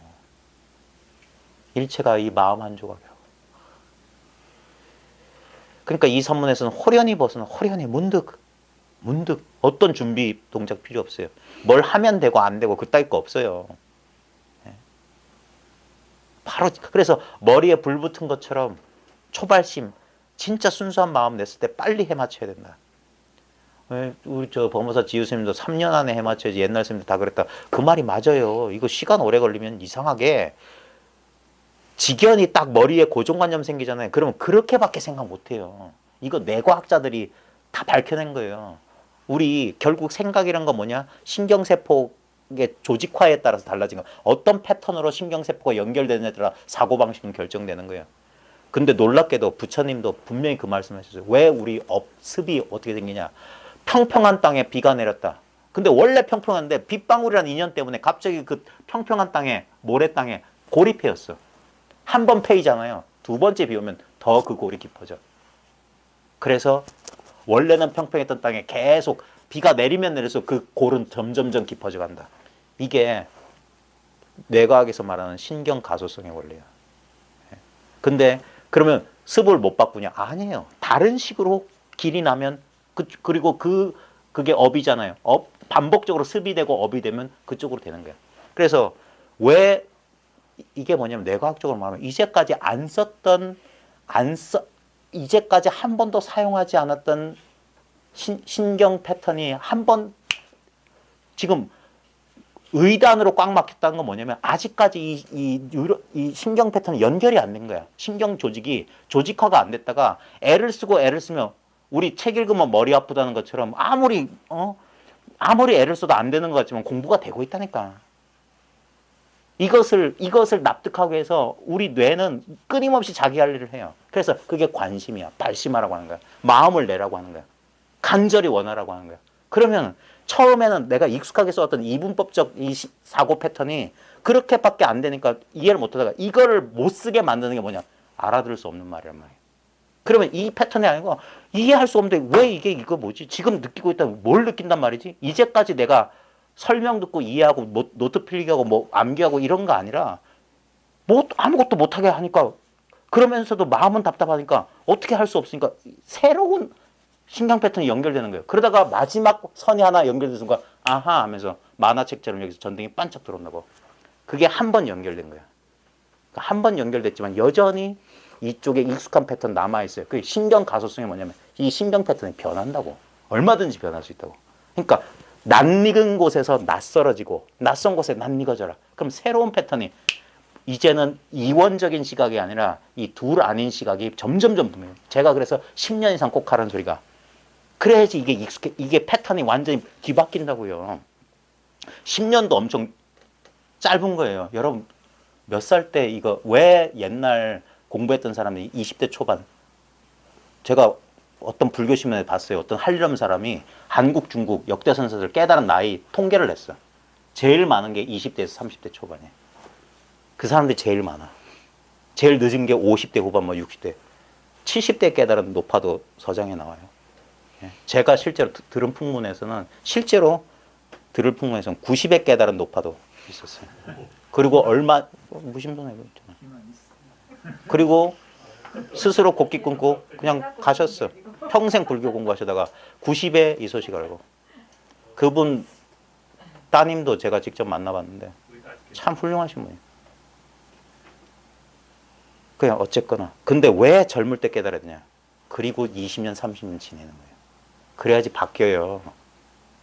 일체가 이 마음 한 조각이라고. 그러니까 이 선문에서는 호련히 벗어나 호련히 문득 어떤 준비 동작 필요 없어요. 뭘 하면 되고 안 되고 그따위 거 없어요. 예? 바로 그래서 머리에 불 붙은 것처럼 초발심 진짜 순수한 마음 냈을 때 빨리 해맞춰야 된다. 우리 저 법무사 지우 스님도 3년 안에 해맞춰야지. 옛날 스님들 다 그랬다. 그 말이 맞아요. 이거 시간 오래 걸리면 이상하게 직연이 딱 머리에 고정관념 생기잖아요. 그러면 그렇게밖에 생각 못해요. 이거 뇌과학자들이 다 밝혀낸 거예요. 우리 결국 생각이란 건 뭐냐? 신경세포의 조직화에 따라서 달라진 거. 어떤 패턴으로 신경세포가 연결되느냐에 따라 사고방식은 결정되는 거예요. 근데 놀랍게도 부처님도 분명히 그 말씀하셨어요. 왜 우리 습이 어떻게 생기냐? 평평한 땅에 비가 내렸다. 근데 원래 평평한데 빗방울이라는 인연 때문에 갑자기 그 평평한 땅에 모래 땅에 골이 패였어. 한 번 패이잖아요. 두 번째 비 오면 더 그 골이 깊어져. 그래서 원래는 평평했던 땅에 계속 비가 내리면 내릴수록 그 골은 점점점 깊어져 간다. 이게 뇌과학에서 말하는 신경 가소성의 원리야. 근데 그러면 습을 못 바꾸냐? 아니에요. 다른 식으로 길이 나면 그리고 그게 업이잖아요. 반복적으로 습이 되고 업이 되면 그쪽으로 되는 거야. 그래서 왜 이게 뭐냐면 뇌과학적으로 말하면 이제까지 이제까지 한 번도 사용하지 않았던 신경 패턴이 한 번 지금 의단으로 꽉 막혔다는 건 뭐냐면 아직까지 이 신경 패턴이 연결이 안 된 거야. 신경 조직이 조직화가 안 됐다가 애를 쓰면 우리 책 읽으면 머리 아프다는 것처럼 아무리 애를 써도 안 되는 것 같지만 공부가 되고 있다니까. 이것을 납득하기 위해서 우리 뇌는 끊임없이 자기 할 일을 해요. 그래서 그게 관심이야. 발심하라고 하는 거야. 마음을 내라고 하는 거야. 간절히 원하라고 하는 거야. 그러면 처음에는 내가 익숙하게 써왔던 이분법적 이 사고 패턴이 그렇게밖에 안 되니까 이해를 못하다가 이거를 못 쓰게 만드는 게 뭐냐? 알아들을 수 없는 말이란 말이에요. 그러면 이 패턴이 아니고 이해할 수 없는데 왜 이거 뭐지? 지금 느끼고 있다면 뭘 느낀단 말이지? 이제까지 내가 설명 듣고 이해하고 노트 필기하고 뭐 암기하고 이런 거 아니라 뭐 아무것도 못하게 하니까 그러면서도 마음은 답답하니까 어떻게 할 수 없으니까 새로운 신경 패턴이 연결되는 거예요. 그러다가 마지막 선이 하나 연결된 순간 아하 하면서 만화책처럼 여기서 전등이 반짝 들어온다고. 그게 한 번 연결된 거야. 한 번 연결됐지만 여전히 이쪽에 익숙한 패턴 남아있어요. 그 신경 가소성이 뭐냐면 이 신경 패턴이 변한다고. 얼마든지 변할 수 있다고. 그러니까 낯익은 곳에서 낯설어지고 낯선 곳에 낯익어져라. 그럼 새로운 패턴이 이제는 이원적인 시각이 아니라 이 둘 아닌 시각이 점점점 분명해요. 제가 그래서 10년 이상 꼭 하라는 소리가 그래야지 이게 패턴이 완전히 뒤바뀐다고요. 10년도 엄청 짧은 거예요. 여러분 몇 살 때 이거 왜 옛날 공부했던 사람들이 20대 초반 제가 어떤 불교 신문에 봤어요. 어떤 한림 사람이 한국, 중국 역대 선사들 깨달은 나이 통계를 냈어. 제일 많은 게 20대에서 30대 초반이에요. 그 사람들이 제일 많아. 제일 늦은 게 50대 후반, 뭐 60대. 70대 깨달은 노파도 서장에 나와요. 제가 실제로 들은 풍문에서는 90에 깨달은 노파도 있었어요. 그리고 무신론에 있잖아. 그리고 스스로 곡기 끊고 그냥 가셨어. 평생 불교 공부하시다가 90에 이 소식 알고. 그분 따님도 제가 직접 만나봤는데 참 훌륭하신 분이에요. 그냥 어쨌거나. 근데 왜 젊을 때 깨달아야 되냐. 그리고 20년, 30년 지내는 거예요. 그래야지 바뀌어요.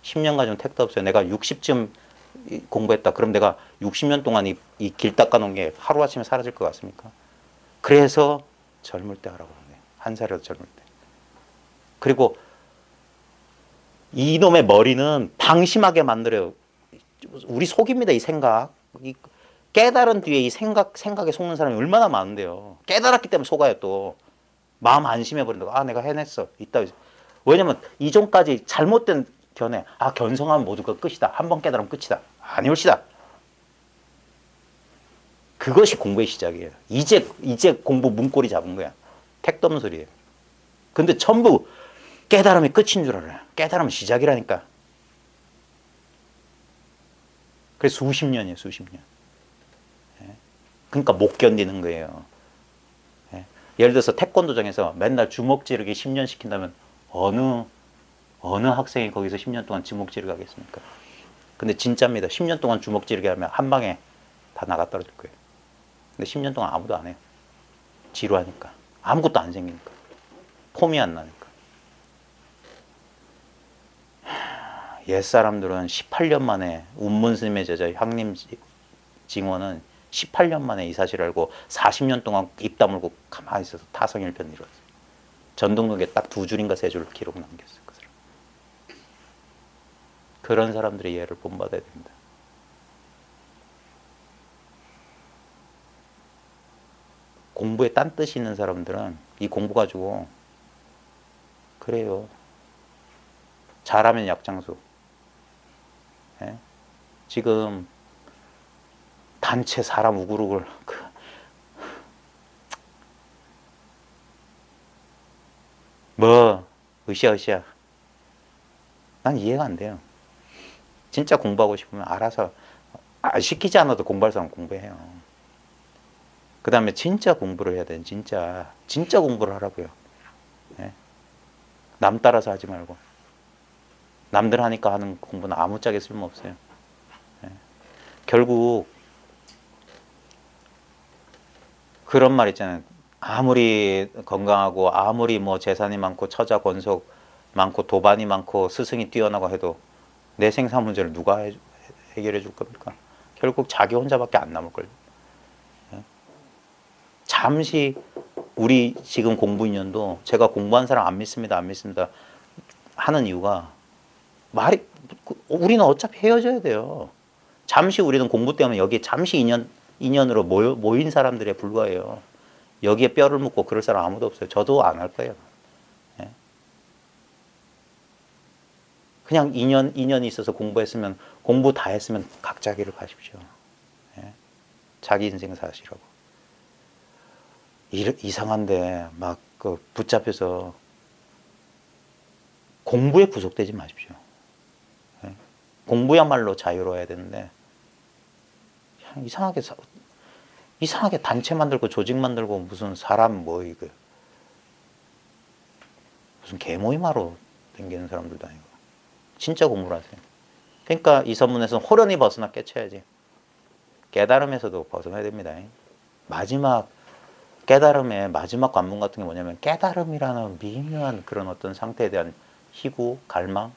10년 가지고 택도 없어요. 내가 60쯤 공부했다. 그럼 내가 60년 동안 이 길 닦아놓은 게 하루아침에 사라질 것 같습니까? 그래서 젊을 때 하라고 하네요. 한 살이라도 젊을 때. 그리고 이놈의 머리는 방심하게 만들어요. 우리 속입니다. 이 생각. 깨달은 뒤에 이 생각에 속는 사람이 얼마나 많은데요. 깨달았기 때문에 속아요 또. 마음 안심해버린다고. 아 내가 해냈어. 이따. 왜냐면 이전까지 잘못된 견해. 아 견성하면 모두가 끝이다. 한 번 깨달으면 끝이다. 아니올시다. 그것이 공부의 시작이에요. 이제 공부 문고리 잡은 거야. 택도 없는 소리예요. 근데 전부 깨달음이 끝인 줄 알아요. 깨달으면 시작이라니까. 그래서 수십 년이에요. 수십 년. 그러니까 못 견디는 거예요. 예를 들어서 태권도장에서 맨날 주먹 찌르기 10년 시킨다면 어느 학생이 거기서 10년 동안 주먹 찌르기 하겠습니까? 근데 진짜입니다. 10년 동안 주먹 찌르기 하면 한 방에 다 나가 떨어질 거예요. 근데 10년 동안 아무도 안 해요. 지루하니까. 아무것도 안 생기니까. 폼이 안 나니까. 옛사람들은 18년 만에 운문 스님의 제자 향림 징원은 18년 만에 이 사실을 알고 40년 동안 입 다물고 가만히 있어서 타성일편 이뤘어요. 전등록에 딱 2줄인가 3줄 기록 남겼어요. 그 사람. 그런 사람들의 예를 본받아야 됩니다. 공부에 딴 뜻이 있는 사람들은 이 공부 가지고 그래요. 잘하면 약장수. 예? 지금 단체 사람 우글우글 으쌰으쌰. 난 이해가 안 돼요. 진짜 공부하고 싶으면 알아서 시키지 않아도 공부할 사람 공부해요. 그 다음에 진짜 공부를 해야 돼. 진짜 공부를 하라고요. 예? 남 따라서 하지 말고. 남들 하니까 하는 공부는 아무짝에 쓸모없어요. 예? 결국 그런 말 있잖아요. 아무리 건강하고 아무리 뭐 재산이 많고 처자 권속 많고 도반이 많고 스승이 뛰어나고 해도 내 생사 문제를 누가 해결해 줄 겁니까? 결국 자기 혼자밖에 안 남을 걸요. 잠시 우리 지금 공부 인연도 제가 공부한 사람 안 믿습니다. 하는 이유가 우리는 어차피 헤어져야 돼요. 잠시 우리는 공부 때문에 여기 잠시 인연으로 모인 사람들에 불과해요. 여기에 뼈를 묻고 그럴 사람 아무도 없어요. 저도 안 할 거예요. 예? 그냥 인연이 있어서 공부했으면 공부 다 했으면 각자 길을 가십시오. 예? 자기 인생 사시라고. 이상한데 막 붙잡혀서 공부에 구속되지 마십시오. 예? 공부야말로 자유로워야 되는데 이상하게 단체 만들고 조직 만들고 무슨 사람 이거 무슨 개모임하러 다니는 사람들도 아니고 진짜 공부를 하세요. 그러니까 이 선문에서는 호련히 벗어나 깨쳐야지. 깨달음에서도 벗어나야 됩니다. 마지막 깨달음의 마지막 관문 같은 게 뭐냐면 깨달음이라는 미묘한 그런 어떤 상태에 대한 희구, 갈망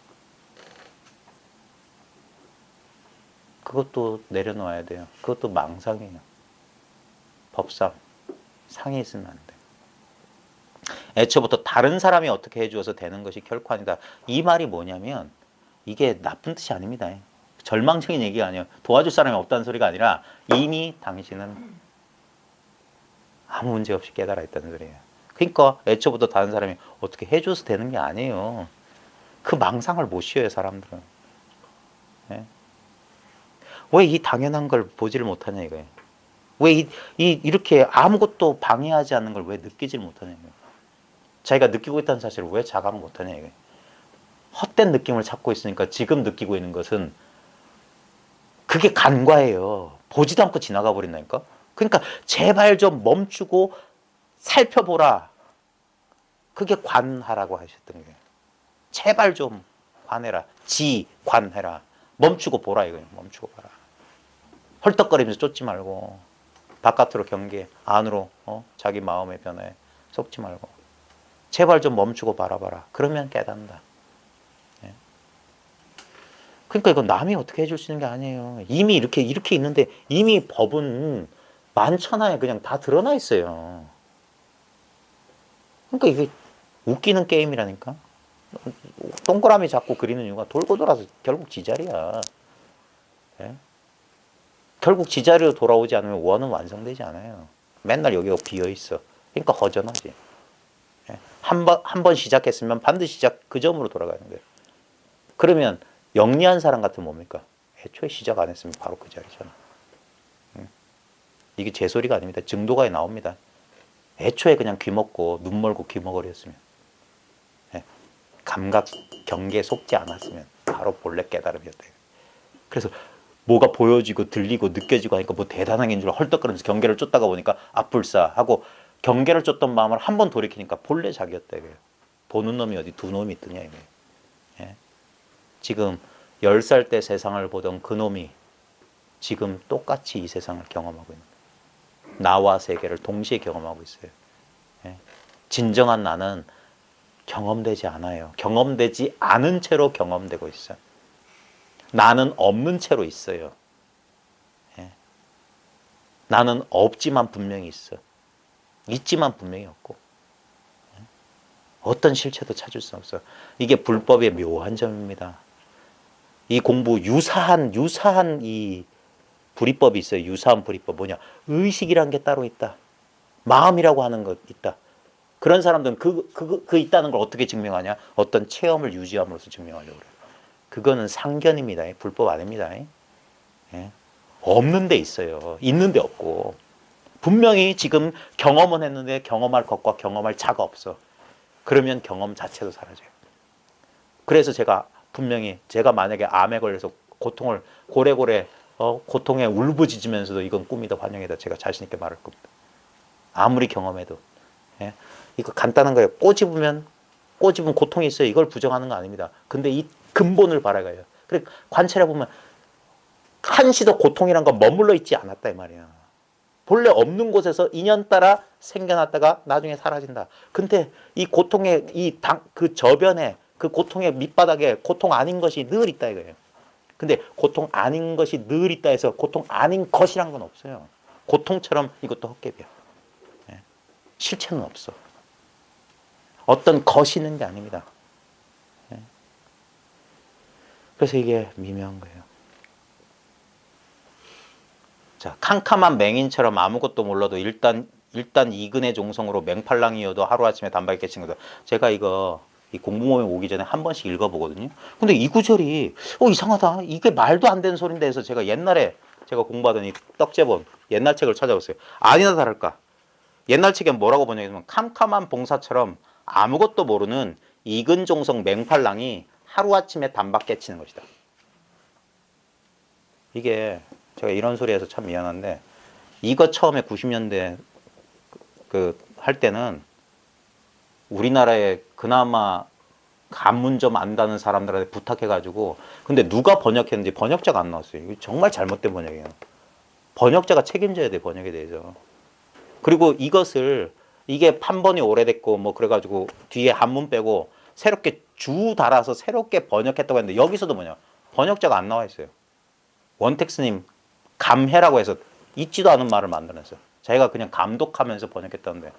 그것도 내려놓아야 돼요. 그것도 망상이에요. 법상 상이 있으면 안 돼. 애초부터 다른 사람이 어떻게 해주어서 되는 것이 결코 아니다. 이 말이 뭐냐면 이게 나쁜 뜻이 아닙니다. 절망적인 얘기가 아니에요. 도와줄 사람이 없다는 소리가 아니라 이미 당신은 아무 문제 없이 깨달아 있다는 소리예요. 그러니까 애초부터 다른 사람이 어떻게 해줘서 되는 게 아니에요. 그 망상을 못 쉬어요, 사람들은. 네? 왜 이 당연한 걸 보지를 못하냐 이거예요. 왜 이렇게 아무것도 방해하지 않는 걸 왜 느끼질 못하냐 이거예요. 자기가 느끼고 있다는 사실을 왜 자각을 못하냐 이거예요. 헛된 느낌을 찾고 있으니까 지금 느끼고 있는 것은 그게 간과예요. 보지도 않고 지나가 버린다니까. 그러니까 제발 좀 멈추고 살펴보라. 그게 관하라고 하셨던 거예요. 제발 좀 관해라. 관해라. 멈추고 보라 이거예요. 멈추고 봐라. 헐떡거리면서 쫓지 말고 바깥으로 경계, 안으로 자기 마음의 변화에 속지 말고 제발 좀 멈추고 바라봐라. 그러면 깨닫는다. 예. 그러니까 이건 남이 어떻게 해줄 수 있는 게 아니에요. 이미 이렇게 있는데 이미 법은 만천하에 그냥 다 드러나 있어요. 그러니까 이게 웃기는 게임이라니까. 동그라미 잡고 그리는 이유가 돌고 돌아서 결국 지자리야. 예? 결국 지자리로 돌아오지 않으면 원은 완성되지 않아요. 맨날 여기가 비어있어. 그러니까 허전하지. 예? 한 번 시작했으면 반드시 그 점으로 돌아가는 거예요. 그러면 영리한 사람 같으면 뭡니까? 애초에 시작 안 했으면 바로 그 자리잖아. 이게 제 소리가 아닙니다. 증도가에 나옵니다. 애초에 그냥 귀 먹고 눈 멀고 귀 먹으렸으면, 감각 경계에 속지 않았으면 바로 본래 깨달음이었대요. 그래서 뭐가 보여지고 들리고 느껴지고 하니까 뭐 대단한 게 줄 헐떡거리면서 경계를 쫓다가 보니까 아뿔싸 하고 경계를 쫓던 마음을 한 번 돌이키니까 본래 자기였대요. 보는 놈이 어디 두 놈이 있더냐 이거예요. 예? 지금 10살 때 세상을 보던 그 놈이 지금 똑같이 이 세상을 경험하고 있는 거예요. 나와 세계를 동시에 경험하고 있어요. 예? 진정한 나는 경험되지 않아요. 경험되지 않은 채로 경험되고 있어요. 나는 없는 채로 있어요. 예? 나는 없지만 분명히 있어. 있지만 분명히 없고. 예? 어떤 실체도 찾을 수 없어. 이게 불법의 묘한 점입니다. 이 공부 유사한 이 불이법이 있어요. 유사한 불이법 뭐냐? 의식이란 게 따로 있다. 마음이라고 하는 것 있다. 그런 사람들은 그 있다는 걸 어떻게 증명하냐? 어떤 체험을 유지함으로써 증명하려고 그래요. 그거는 상견입니다. 불법 아닙니다. 예? 없는 데 있어요. 있는 데 없고. 분명히 지금 경험은 했는데 경험할 것과 경험할 자가 없어. 그러면 경험 자체도 사라져요. 그래서 분명히 제가 만약에 암에 걸려서 고통을 고래고래 고통에 울부짖으면서도 이건 꿈이다 환영이다 제가 자신 있게 말할 겁니다. 아무리 경험해도. 예? 이거 간단한 거예요. 꼬집으면 고통이 있어요. 이걸 부정하는 거 아닙니다. 근데 이 근본을 바라가요. 그래 관찰해 보면 한시도 고통이란 건 머물러 있지 않았다 이 말이야. 본래 없는 곳에서 인연 따라 생겨났다가 나중에 사라진다. 근데 이 고통의 그 저변에 그 고통의 밑바닥에 고통 아닌 것이 늘 있다 이거예요. 근데 고통 아닌 것이 늘 있다 해서 고통 아닌 것이란 건 없어요. 고통처럼 이것도 헛개비야. 예. 실체는 없어. 어떤 것이 있는 게 아닙니다. 예. 그래서 이게 미묘한 거예요. 자, 캄캄한 맹인처럼 아무것도 몰라도 일단 이근의 종성으로 맹팔랑이어도 하루아침에 단박에 깨친 거다. 제가 이 공부모임 오기 전에 한 번씩 읽어보거든요. 근데 이 구절이 이상하다. 이게 말도 안 되는 소린데 해서 제가 옛날에 제가 공부하던 이 떡제본 옛날 책을 찾아봤어요. 아니나 다를까. 옛날 책에 뭐라고 번역했냐면 캄캄한 봉사처럼 아무것도 모르는 이근 종성 맹팔랑이 하루아침에 단박 깨치는 것이다. 이게 제가 이런 소리 해서 참 미안한데 이거 처음에 90년대 할 때는 우리나라에 그나마 간문 좀 안다는 사람들한테 부탁해가지고 근데 누가 번역했는지 번역자가 안 나왔어요. 이거 정말 잘못된 번역이에요. 번역자가 책임져야 돼 번역에 대해서. 그리고 이게 판본이 오래됐고 뭐 그래가지고 뒤에 한문 빼고 새롭게 주 달아서 새롭게 번역했다고 했는데 여기서도 번역자가 안 나와 있어요. 원텍스님 감해라고 해서 있지도 않은 말을 만들어냈어요. 자기가 그냥 감독하면서 번역했다는데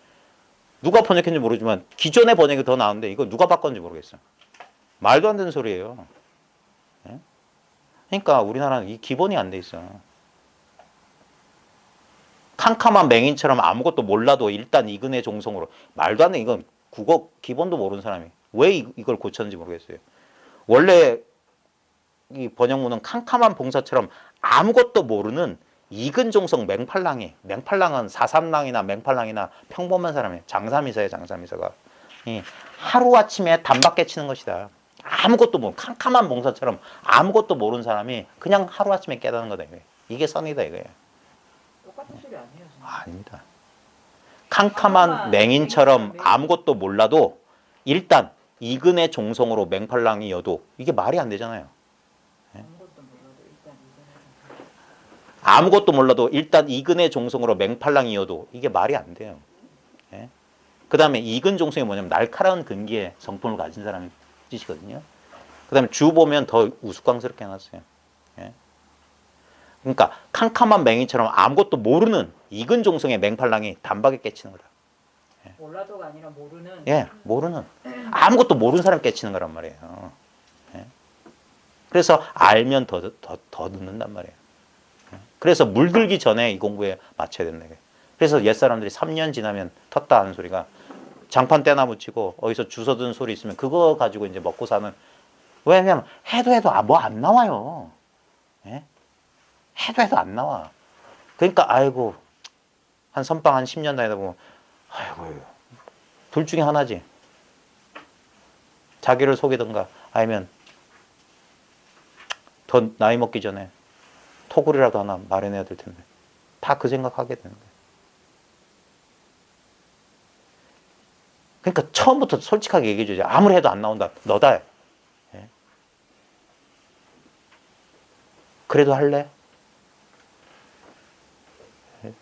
누가 번역했는지 모르지만 기존의 번역이 더 나은데 이거 누가 바꿨는지 모르겠어요. 말도 안 되는 소리예요. 예? 그러니까 우리나라는 이 기본이 안 돼 있어. 캄캄한 맹인처럼 아무것도 몰라도 일단 이근의 종성으로 말도 안 돼. 이건 국어 기본도 모르는 사람이 왜 이걸 고쳤는지 모르겠어요. 원래 이 번역문은 캄캄한 봉사처럼 아무것도 모르는 이근종성 맹팔랑은 사삼랑이나 맹팔랑이나 평범한 사람이에요. 장사미사예요. 장사미사가 하루아침에 단박 깨치는 것이다. 아무것도 모르는 캄캄한 몽사처럼 아무것도 모르는 사람이 그냥 하루아침에 깨닫는 거다 이거예요. 이게 선이다 이거예요. 똑같은 소리 아니에요. 선생님. 아닙니다. 캄캄한 맹인처럼 맹인. 아무것도 몰라도 일단 이근의 종성으로 맹팔랑이여도 이게 말이 안 되잖아요. 아무것도 몰라도 일단 이거는 아무것도 몰라도 일단 이근의 종성으로 맹팔랑이여도 이게 말이 안 돼요. 예? 그 다음에 이근 종성이 뭐냐면 날카로운 근기의 성품을 가진 사람이 뜻이거든요. 그 다음에 주 보면 더 우스꽝스럽게 해놨어요. 예? 그러니까 캄캄한 맹인처럼 아무것도 모르는 이근 종성의 맹팔랑이 단박에 깨치는 거다. 몰라도가 아니라 모르는. 예, 모르는 아무것도 모르는 사람 깨치는 거란 말이에요. 예? 그래서 알면 더 듣는단 말이에요. 예? 그래서 물들기 전에 이 공부에 맞춰야 된다. 그래서 옛 사람들이 3년 지나면 텄다 하는 소리가 장판 떼나무 치고 어디서 주워 든 소리 있으면 그거 가지고 이제 먹고 사는. 왜냐면 해도 뭐 안 나와요. 예? 해도 안 나와. 그러니까 아이고 한 선빵 한 10년 다니다 보면 아이고 둘 중에 하나지. 자기를 속이든가 아니면 더 나이 먹기 전에 토굴이라도 하나 마련해야 될 텐데 다 그 생각하게 되는 거예요. 그러니까 처음부터 솔직하게 얘기해 주죠. 아무리 해도 안 나온다. 너다. 예? 그래도 할래? 예?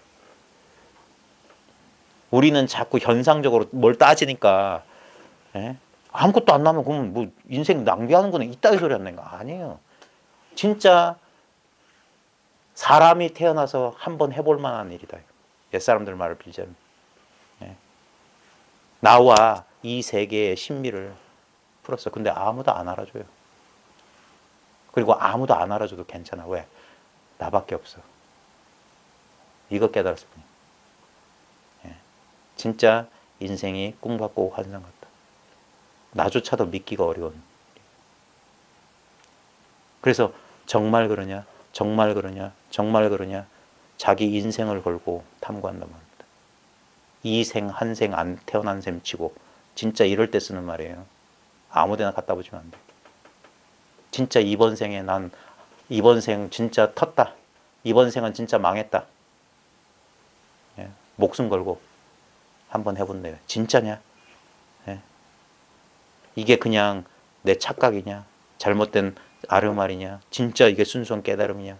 우리는 자꾸 현상적으로 뭘 따지니까 예? 아무것도 안 나면 그러면 뭐 인생 낭비하는 거네. 이따위 소리 하는 거 아니에요. 진짜 사람이 태어나서 한번 해볼 만한 일이다. 옛사람들 말을 빌자면. 예. 나와 이 세계의 신비를 풀었어. 근데 아무도 안 알아줘요. 그리고 아무도 안 알아줘도 괜찮아. 왜? 나밖에 없어. 이거 깨달았을 뿐이야. 예. 진짜 인생이 꿈 같고 환상 같다. 나조차도 믿기가 어려운. 그래서 정말 그러냐? 정말 그러냐? 정말 그러냐? 자기 인생을 걸고 탐구한단 말입니다. 이 생 한 생 안 태어난 셈 치고 진짜 이럴 때 쓰는 말이에요. 아무데나 갖다 붙이면 안 돼. 진짜 이번 생에 난 이번 생 진짜 텄다. 이번 생은 진짜 망했다. 예. 목숨 걸고 한번 해본대요. 진짜냐? 예. 이게 그냥 내 착각이냐? 잘못된 아르말이냐? 진짜 이게 순수한 깨달음이냐?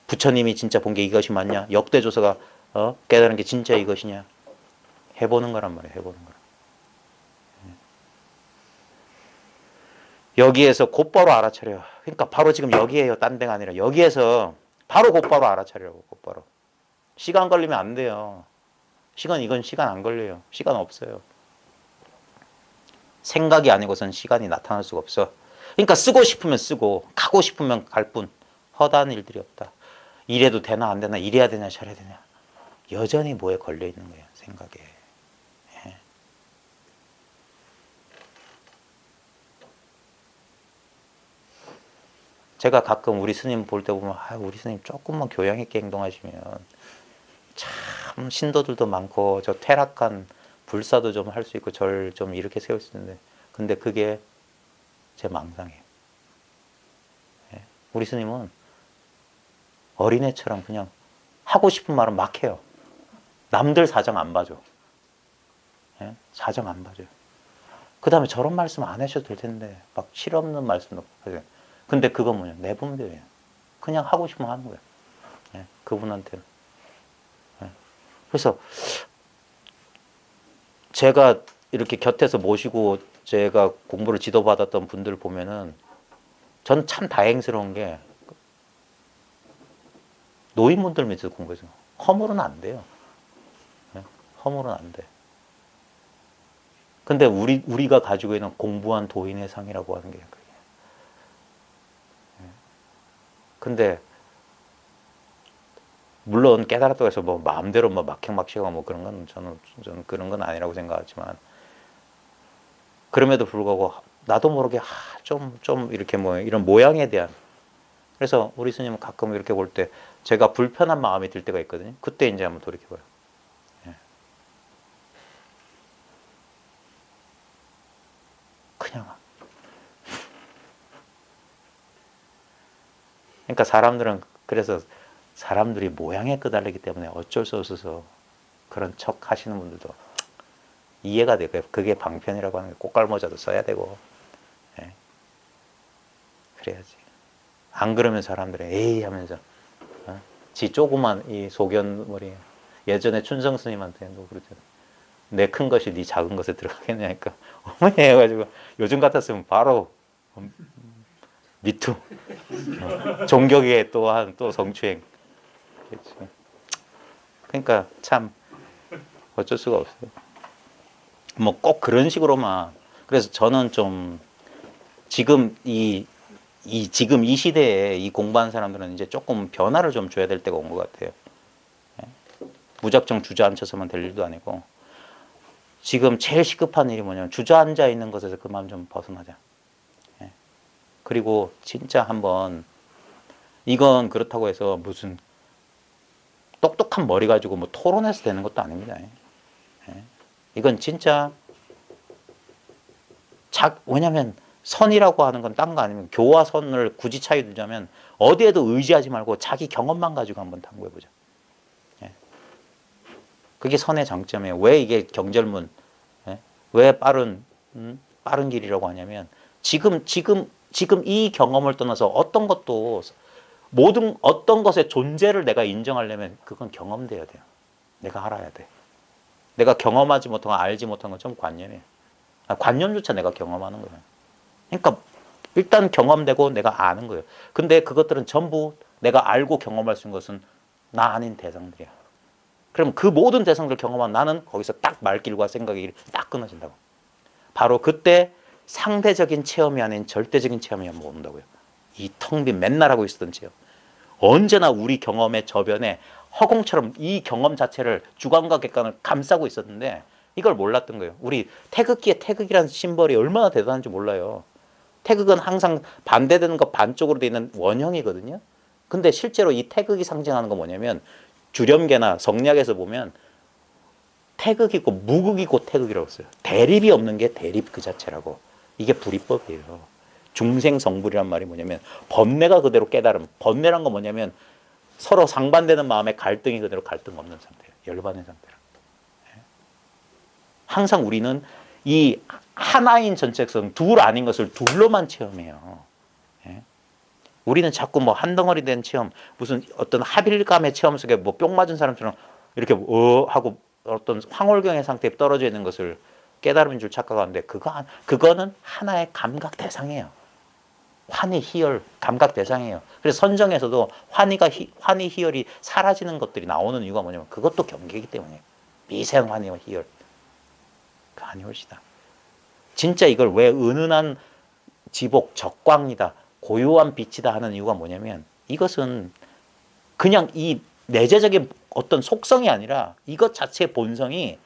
부처님이 진짜 본 게 이것이 맞냐? 역대조서가 깨달은 게 진짜 이것이냐? 해보는 거란 말이에요. 해보는 거라. 여기에서 곧바로 알아차려. 그러니까 바로 지금 여기에요. 딴 데가 아니라 여기에서 바로 곧바로 알아차리라고. 곧바로. 시간 걸리면 안 돼요. 이건 시간 안 걸려요. 시간 없어요. 생각이 아니고선 시간이 나타날 수가 없어. 그러니까 쓰고 싶으면 쓰고 가고 싶으면 갈 뿐. 허다한 일들이 없다. 이래도 되나 안 되나 이래야 되냐 저래야 되냐. 여전히 뭐에 걸려 있는 거예요. 생각에. 예. 제가 가끔 우리 스님 볼 때 보면 우리 스님 조금만 교양 있게 행동하시면 참 신도들도 많고 저 퇴락한 불사도 좀 할 수 있고 절 좀 이렇게 세울 수 있는데 근데 그게 제 망상이에요. 예. 우리 스님은 어린애처럼 그냥 하고 싶은 말은 막 해요. 남들 사정 안 봐줘. 예? 사정 안 봐줘요. 그 다음에 저런 말씀 안 하셔도 될 텐데 막 실없는 말씀도 하세요. 근데 그건 뭐냐? 내 분별이에요. 그냥 하고 싶으면 하는 거예요. 예? 그분한테는. 예? 그래서 제가 이렇게 곁에서 모시고 제가 공부를 지도받았던 분들 보면은 전 참 다행스러운 게 노인분들 밑에서 공부해서 허물은 안 돼요. 예? 허물은 안 돼. 근데 우리가 가지고 있는 공부한 도인의 상이라고 하는 게 그게. 예? 근데 물론 깨달았다고 해서 뭐 마음대로 뭐 막행막시하고 뭐 그런 건 저는 그런 건 아니라고 생각하지만 그럼에도 불구하고 나도 모르게 좀 이렇게 뭐 이런 모양에 대한 그래서 우리 스님은 가끔 이렇게 볼 때 제가 불편한 마음이 들 때가 있거든요. 그때 이제 한번 돌이켜봐요. 예. 그냥 그러니까 사람들은 그래서 사람들이 모양에 끄달리기 때문에 어쩔 수 없어서 그런 척 하시는 분들도 이해가 되고요. 그게 방편이라고 하는 게 꽃갈모자도 써야 되고, 예. 그래야지. 안 그러면 사람들이 에이 하면서 지 조그만 이 소견머리 예전에 춘성 스님한테도 그러잖아요. 내 큰 것이 네 작은 것에 들어가겠냐니까 어머니 해가지고 요즘 같았으면 바로 미투 종교계 또한 또 성추행. 그러니까 참 어쩔 수가 없어요. 뭐 꼭 그런 식으로만. 그래서 저는 좀 지금 지금 이 시대에 이 공부하는 사람들은 이제 조금 변화를 좀 줘야 될 때가 온 것 같아요. 무작정 주저앉혀서만 될 일도 아니고 지금 제일 시급한 일이 뭐냐면 주저앉아 있는 것에서 그만 좀 벗어나자. 그리고 진짜 한번 이건 그렇다고 해서 무슨 똑똑한 머리 가지고 뭐 토론해서 되는 것도 아닙니다. 이건 진짜 왜냐면 선이라고 하는 건 딴 거 아니면 교와 선을 굳이 차이 두자면 어디에도 의지하지 말고 자기 경험만 가지고 한번 탐구해보자. 그게 선의 장점이에요. 왜 이게 경절문, 왜 빠른 길이라고 하냐면 지금 이 경험을 떠나서 어떤 것도 어떤 것의 존재를 내가 인정하려면 그건 경험돼야 돼요. 내가 알아야 돼. 내가 경험하지 못한 거 알지 못한 건 좀 관념이에요. 관념조차 내가 경험하는 거예요. 그러니까 일단 경험되고 내가 아는 거예요. 근데 그것들은 전부 내가 알고 경험할 수 있는 것은 나 아닌 대상들이야. 그럼 그 모든 대상들 경험한 나는 거기서 딱 말길과 생각이 딱 끊어진다고. 바로 그때 상대적인 체험이 아닌 절대적인 체험이 한번 온다고요. 이 텅 빈 맨날 하고 있었던 체험. 언제나 우리 경험의 저변에 허공처럼 이 경험 자체를 주관과 객관을 감싸고 있었는데 이걸 몰랐던 거예요. 우리 태극기에 태극이라는 심벌이 얼마나 대단한지 몰라요. 태극은 항상 반대되는 것 반쪽으로 되어 있는 원형이거든요. 근데 실제로 이 태극이 상징하는 건 뭐냐면 주렴계나 성리학에서 보면 태극이고 무극이고 태극이라고 써요. 대립이 없는 게 대립 그 자체라고. 이게 불이법이에요. 중생성불이란 말이 뭐냐면 번뇌가 그대로 깨달음. 번뇌란 건 뭐냐면 서로 상반되는 마음의 갈등이 그대로 갈등 없는 상태예요. 열반의 상태라. 항상 우리는 이 하나인 전체성, 둘 아닌 것을 둘로만 체험해요. 우리는 자꾸 뭐 한 덩어리 된 체험, 무슨 어떤 합일감의 체험 속에 뭐 뿅 맞은 사람처럼 이렇게 하고 어떤 황홀경의 상태에 떨어져 있는 것을 깨달음인 줄 착각하는데 그거는 하나의 감각 대상이에요. 환희, 희열, 감각 대상이에요. 그래서 선정에서도 환희, 희열이 사라지는 것들이 나오는 이유가 뭐냐면 그것도 경계이기 때문이에요. 미세한 환희와 희열. 그 아니올시다. 진짜 이걸 왜 은은한 지복, 적광이다, 고요한 빛이다 하는 이유가 뭐냐면 이것은 그냥 이 내재적인 어떤 속성이 아니라 이것 자체의 본성이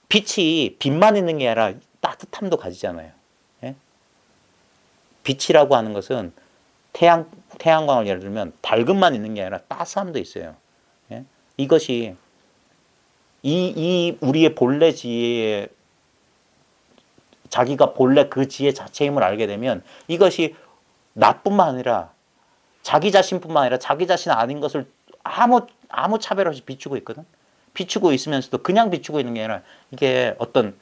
빛이 빛만 있는 게 아니라 따뜻함도 가지잖아요. 예? 빛이라고 하는 것은 태양광을 예를 들면 밝음만 있는 게 아니라 따스함도 있어요. 예? 이것이 이 우리의 본래 지혜에 자기가 본래 그 지혜 자체임을 알게 되면 이것이 나뿐만 아니라 자기 자신뿐만 아니라 자기 자신 아닌 것을 아무 차별 없이 비추고 있거든. 비추고 있으면서도 그냥 비추고 있는 게 아니라 이게 어떤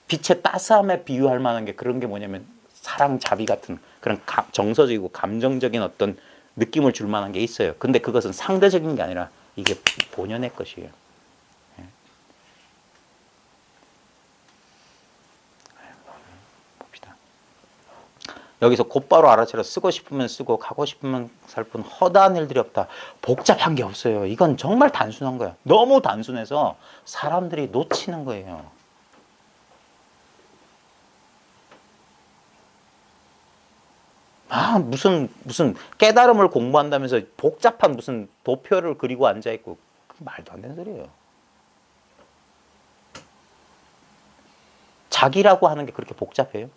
빛의 따스함에 비유할 만한 게 그런 게 뭐냐면 사랑, 자비 같은 그런 정서적이고 감정적인 어떤 느낌을 줄 만한 게 있어요. 근데 그것은 상대적인 게 아니라 이게 본연의 것이에요. 봅시다. 여기서 곧바로 알아차려 쓰고 싶으면 쓰고 가고 싶으면 살 뿐 허다한 일들이 없다. 복잡한 게 없어요. 이건 정말 단순한 거야. 너무 단순해서 사람들이 놓치는 거예요. 무슨 깨달음을 공부한다면서 복잡한 무슨 도표를 그리고 앉아있고 말도 안 되는 소리예요. 자기라고 하는 게 그렇게 복잡해요?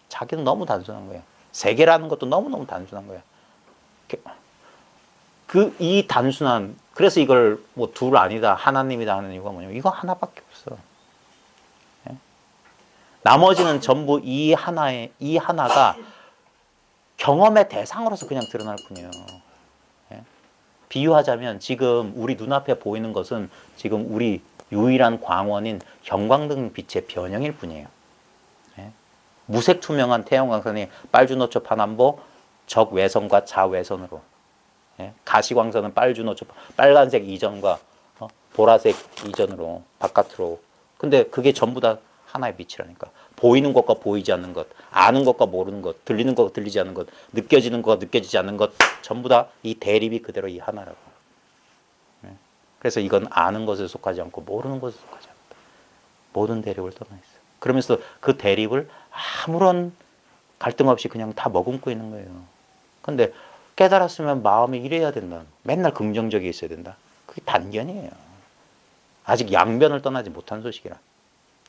자기는 너무 단순한 거예요. 세계라는 것도 너무너무 단순한 거예요. 이 단순한, 그래서 이걸 뭐 둘 아니다, 하나님이다 하는 이유가 뭐냐면 이거 하나밖에 없어. 나머지는 전부 이 하나가 경험의 대상으로서 그냥 드러날 뿐이에요. 예? 비유하자면 지금 우리 눈앞에 보이는 것은 지금 우리 유일한 광원인 형광등 빛의 변형일 뿐이에요. 예? 무색 투명한 태양광선이 빨주노초 파남보 적외선과 자외선으로, 예? 가시광선은 빨주노초 빨간색 이전과 보라색 이전으로 바깥으로. 근데 그게 전부 다 하나의 빛이라니까. 보이는 것과 보이지 않는 것, 아는 것과 모르는 것, 들리는 것과 들리지 않는 것, 느껴지는 것과 느껴지지 않는 것, 전부 다 이 대립이 그대로 이 하나라고. 예? 그래서 이건 아는 것에 속하지 않고 모르는 것에 속하지 않다. 모든 대립을 떠나 있어. 그러면서 그 대립을 아무런 갈등 없이 그냥 다 머금고 있는 거예요. 근데 깨달았으면 마음이 이래야 된다. 맨날 긍정적이 있어야 된다. 그게 단견이에요. 아직 양변을 떠나지 못한 소식이라.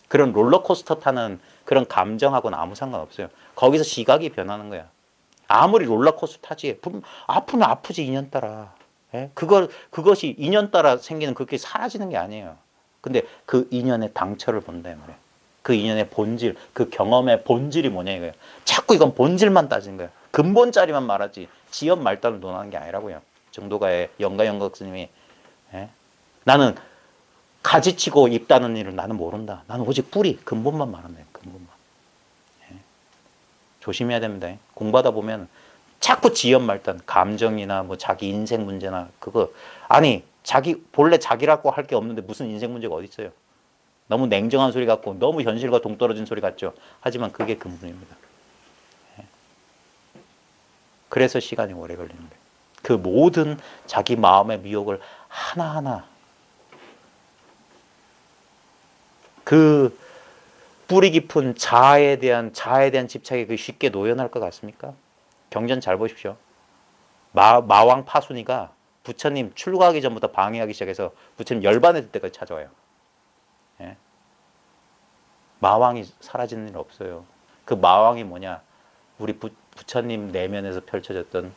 그런 롤러코스터 타는 그런 감정하고는 아무 상관없어요. 거기서 시각이 변하는 거야. 아무리 롤러코스터 타지, 아프면 아프지, 인연 따라. 예? 그것이 인연 따라 생기는 그게 사라지는 게 아니에요. 근데 그 인연의 당처를 본다, 말이에요. 그 인연의 본질, 그 경험의 본질이 뭐냐, 이거예요. 자꾸 이건 본질만 따진 거예요. 근본자리만 말하지, 지연 말단을 논하는 게 아니라고요. 정도가의 영가영각 스님이, 예? 나는 가지치고 잎 따는 일을 나는 모른다. 나는 오직 뿌리, 근본만 말한다. 근본만. 예. 조심해야 됩니다. 공부하다 보면 자꾸 지연 말단, 감정이나 뭐 자기 인생 문제나 그거. 아니, 본래 자기라고 할 게 없는데 무슨 인생 문제가 어디 있어요. 너무 냉정한 소리 같고 너무 현실과 동떨어진 소리 같죠. 하지만 그게 근본입니다. 예. 그래서 시간이 오래 걸리는 거예요. 그 모든 자기 마음의 미혹을 하나하나 그 뿌리 깊은 자아에 대한 집착이 그 쉽게 노연할 것 같습니까? 경전 잘 보십시오. 마왕 파순이가 부처님 출가하기 전부터 방해하기 시작해서 부처님 열반했을 때까지 찾아와요. 예? 마왕이 사라지는 일 없어요. 그 마왕이 뭐냐? 우리 부처님 내면에서 펼쳐졌던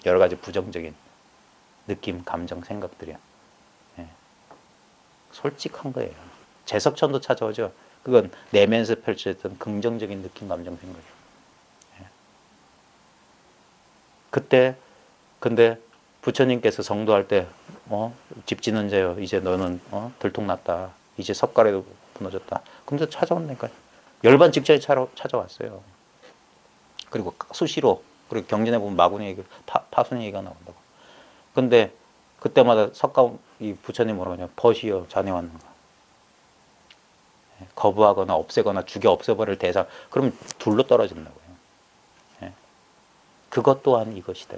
여러 가지 부정적인 느낌, 감정, 생각들이야. 예. 솔직한 거예요. 제석천도 찾아오죠. 그건 내면에서 펼쳐졌던 긍정적인 느낌, 감정, 생각이에요. 예. 그때 근데 부처님께서 성도할 때 집 지는 자요, 이제 너는 들통났다. 이제 석가래도 무너졌다. 근데 찾아온다니까요. 열반 직전에 찾아왔어요. 그리고 수시로, 그리고 경전에 보면 마구니 얘기, 파순이 얘기가 나온다고. 근데 그때마다 이 부처님 뭐라고 하냐, 벗이여 자네 왔는가. 거부하거나 없애거나 죽여 없애버릴 대상, 그러면 둘로 떨어진다고요. 예. 그것 또한 이것이다.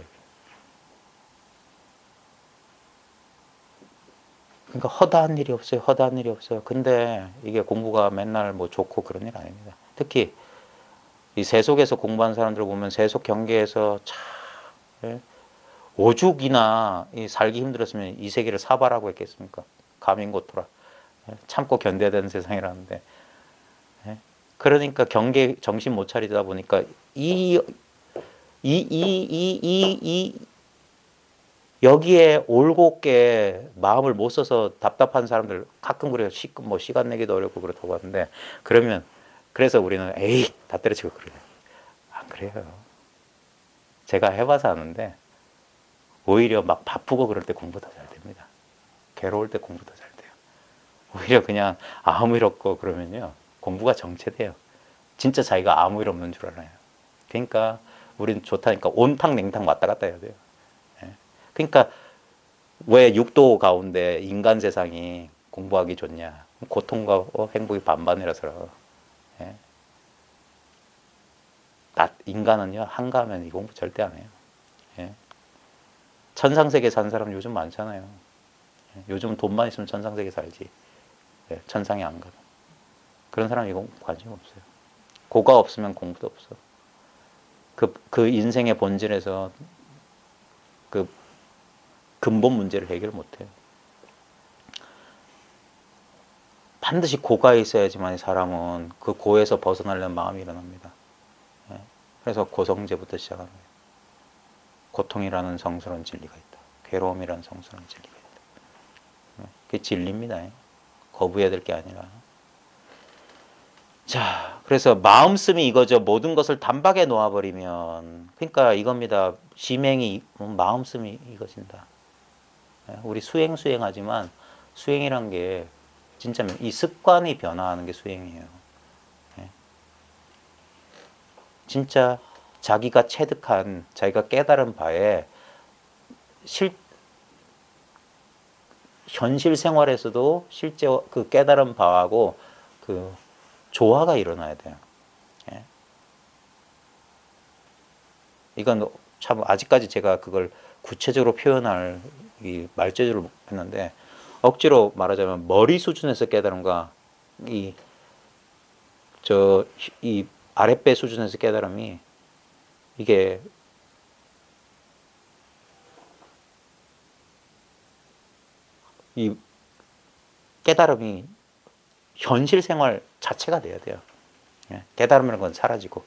그러니까 허다한 일이 없어요. 허다한 일이 없어요. 근데 이게 공부가 맨날 뭐 좋고 그런 일 아닙니다. 특히 이 세속에서 공부하는 사람들 보면 세속 경계에서 참, 예? 오죽이나 살기 힘들었으면 이 세계를 사바라고 했겠습니까? 가민고토라. 예? 참고 견뎌야 되는 세상이라는데. 예? 그러니까 경계 정신 못 차리다 보니까 여기에 올곧게 마음을 못 써서 답답한 사람들 가끔 그래요. 시간 내기도 어렵고 그렇다고 하는데, 그래서 우리는 에이 다 때려치고 그래요. 안 그래요. 제가 해봐서 아는데 오히려 막 바쁘고 그럴 때 공부 더 잘 됩니다. 괴로울 때 공부 더 잘 돼요. 오히려 그냥 아무 일 없고 그러면요, 공부가 정체돼요. 진짜 자기가 아무 일 없는 줄 알아요. 그러니까 우리는 좋다니까 온탕 냉탕 왔다 갔다 해야 돼요. 그러니까 왜 육도 가운데 인간 세상이 공부하기 좋냐? 고통과 행복이 반반이라서. 예? 인간은요, 한가하면 이 공부 절대 안 해요. 예? 천상세계 산 사람 요즘 많잖아요. 예? 요즘 돈만 있으면 천상세계 살지. 예? 천상에 안 가도. 그런 사람 이거 관심 없어요. 고가 없으면 공부도 없어. 그 인생의 본질에서 그 근본 문제를 해결 못해요. 반드시 고가 있어야지만 사람은 그 고에서 벗어나려는 마음이 일어납니다. 그래서 고성제부터 시작합니다. 고통이라는 성스러운 진리가 있다. 괴로움이라는 성스러운 진리가 있다. 그게 진리입니다. 거부해야 될 게 아니라. 자, 그래서 마음씀이 이거죠. 모든 것을 단박에 놓아버리면. 그러니까 이겁니다. 심행이 마음씀이 이것인다. 우리 수행하지만 수행이란 게 진짜 이 습관이 변화하는 게 수행이에요. 진짜 자기가 체득한, 자기가 깨달은 바에 현실 생활에서도 실제 그 깨달은 바하고 그 조화가 일어나야 돼요. 예. 이건 참 아직까지 제가 그걸 구체적으로 표현할 이 말재주를 했는데, 억지로 말하자면 머리 수준에서 깨달음과 이 아랫배 수준에서 깨달음이 이게 이 깨달음이 현실 생활 자체가 돼야 돼요. 예. 깨달음이라는 건 사라지고.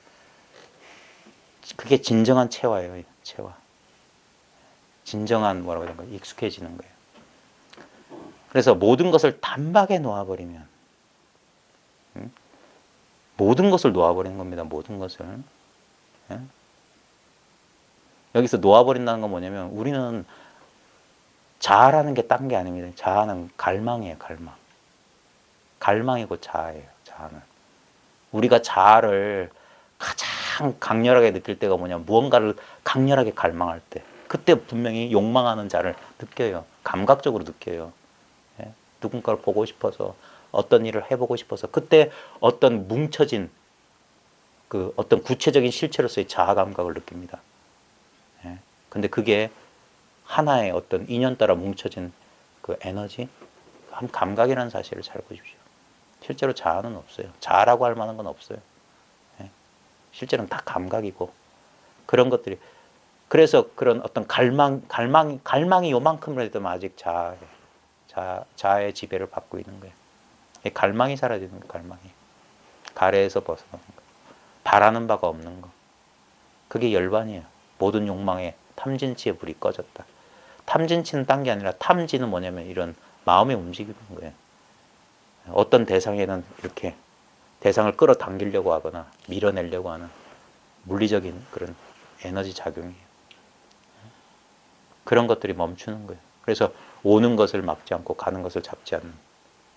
그게 진정한 체화예요. 체화. 진정한 뭐라고 해야 되나, 익숙해지는 거예요. 그래서 모든 것을 단박에 놓아버리면, 모든 것을 놓아버리는 겁니다. 모든 것을. 예? 여기서 놓아버린다는 건 뭐냐면, 우리는 자아라는 게 딴 게 아닙니다. 자아는 갈망이에요. 갈망. 갈망이고 자아예요. 자아는. 우리가 자아를 가장 강렬하게 느낄 때가 뭐냐면, 무언가를 강렬하게 갈망할 때, 그때 분명히 욕망하는 자를 느껴요. 감각적으로 느껴요. 예? 누군가를 보고 싶어서, 어떤 일을 해보고 싶어서, 그때 어떤 뭉쳐진 그 어떤 구체적인 실체로서의 자아 감각을 느낍니다. 예? 근데 그게 하나의 어떤 인연 따라 뭉쳐진 그 에너지, 한 감각이라는 사실을 잘 보십시오. 실제로 자아는 없어요. 자아라고 할 만한 건 없어요. 예? 실제로는 다 감각이고, 그런 것들이, 그래서 그런 어떤 갈망이 요만큼이라도 아직 자아의 지배를 받고 있는 거예요. 갈망이 사라지는 거예요. 갈망이. 가래에서 벗어나는 거. 바라는 바가 없는 거. 그게 열반이에요. 모든 욕망의 탐진치의 불이 꺼졌다. 탐진치는 딴 게 아니라, 탐지는 뭐냐면 이런 마음의 움직이는 거예요. 어떤 대상에는 이렇게 대상을 끌어당기려고 하거나 밀어내려고 하는 물리적인 그런 에너지 작용이에요. 그런 것들이 멈추는 거예요. 그래서 오는 것을 막지 않고 가는 것을 잡지 않는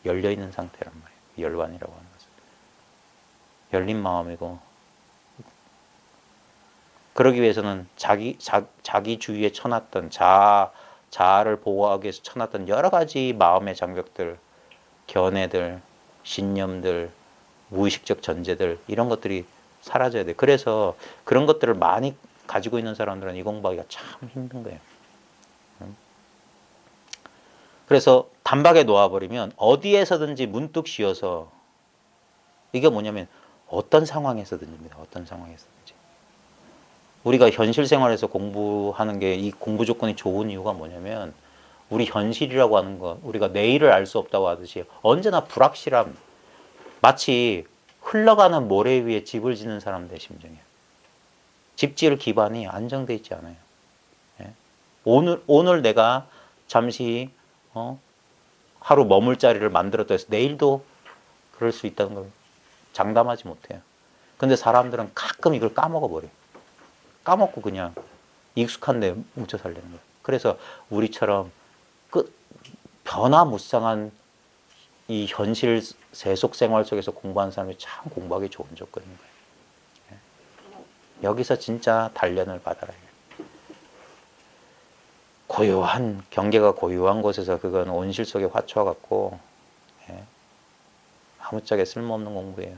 열려있는 상태란 말이에요. 열반이라고 하는 것은. 열린 마음이고, 그러기 위해서는 자기 주위에 쳐놨던 자아를 보호하기 위해서 쳐놨던 여러 가지 마음의 장벽들, 견해들, 신념들, 무의식적 전제들, 이런 것들이 사라져야 돼. 그래서 그런 것들을 많이 가지고 있는 사람들은 이 공부하기가 참 힘든 거예요. 그래서 단박에 놓아버리면 어디에서든지 문득 쉬어서, 이게 뭐냐면 어떤 상황에서든지입니다. 어떤 상황에서든지. 우리가 현실 생활에서 공부하는 게 이 공부 조건이 좋은 이유가 뭐냐면, 우리 현실이라고 하는 것, 우리가 내일을 알 수 없다고 하듯이 언제나 불확실함, 마치 흘러가는 모래 위에 집을 짓는 사람들의 심정이에요. 집 지을 기반이 안정되어 있지 않아요. 예? 오늘 내가 잠시 하루 머물 자리를 만들었다 해서 내일도 그럴 수 있다는 걸 장담하지 못해요. 근데 사람들은 가끔 이걸 까먹어버려요. 까먹고 그냥 익숙한 데 뭉쳐 살려는 거예요. 그래서 우리처럼 그 변화무쌍한 이 현실 세속 생활 속에서 공부하는 사람이 참 공부하기 좋은 조건인 거예요. 여기서 진짜 단련을 받아라. 고요한, 경계가 고요한 곳에서 그건 온실 속의 화초와 같고, 아무짝에 쓸모없는 공부예요.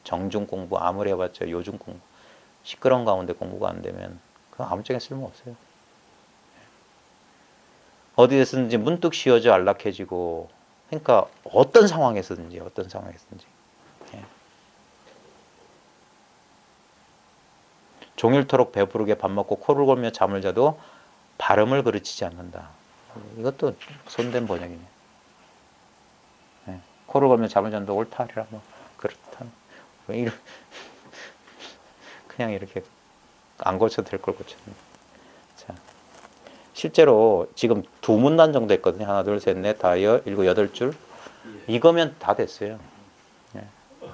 정중 공부 아무리 해봤자 요즘 공부, 시끄러운 가운데 공부가 안 되면 그건 아무짝에 쓸모없어요. 어디에서든지 문득 쉬어져 안락해지고, 그러니까 어떤 상황에서든지. 종일토록 배부르게 밥 먹고 코를 골며 잠을 자도 발음을 그르치지 않는다. 이것도 손댄 번역이네. 코를 골며 잠을 잔다 옳다 하리라, 뭐 그렇다. 그냥 이렇게 안 고쳐도 될 걸 고쳤네. 자, 실제로 지금 2문단 정도 했거든요. 하나, 둘, 셋, 넷, 다, 일곱, 여덟 줄. 이거면 다 됐어요.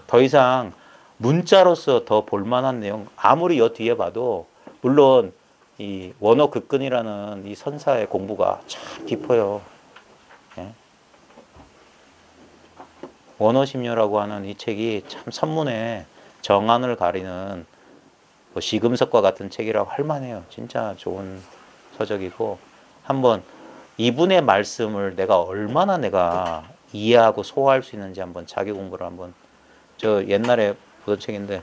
더 이상 문자로서 더 볼만한 내용 아무리 여 뒤에 봐도 물론 이 원어 극근이라는 이 선사의 공부가 참 깊어요. 예? 원어심려라고 하는 이 책이 참 선문에 정안을 가리는 뭐 시금석과 같은 책이라고 할 만해요. 진짜 좋은 서적이고 한번 이분의 말씀을 내가 이해하고 소화할 수 있는지 한번 자기 공부를 한번 저 옛날에 보던 책인데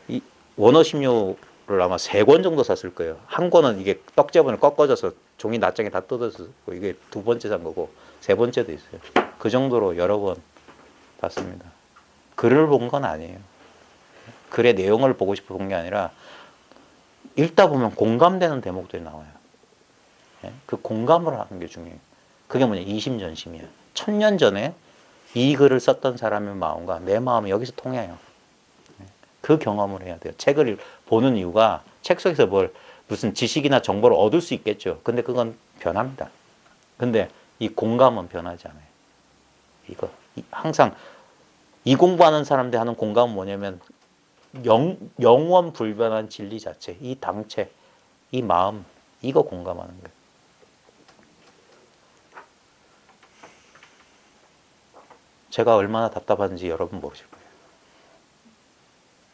이 원어심료를 아마 3권 정도 샀을 거예요. 한 권은 이게 떡제본을 꺾어져서 종이 낱장에 다 뜯어서 이게 2번째 산 거고 3번째도 있어요. 그 정도로 여러 번 봤습니다. 글을 본 건 아니에요. 글의 내용을 보고 싶어 본 게 아니라 읽다 보면 공감되는 대목들이 나와요. 그 공감을 하는 게 중요해요. 그게 뭐냐? 이심전심이에요. 1000년 전에 이 글을 썼던 사람의 마음과 내 마음이 여기서 통해요. 그 경험을 해야 돼요. 책을 보는 이유가 책 속에서 무슨 지식이나 정보를 얻을 수 있겠죠. 근데 그건 변합니다. 근데 이 공감은 변하지 않아요. 항상 이 공부하는 사람들 하는 공감은 뭐냐면 영원 불변한 진리 자체, 이 당체, 이 마음, 이거 공감하는 거예요. 제가 얼마나 답답한지 여러분 모르실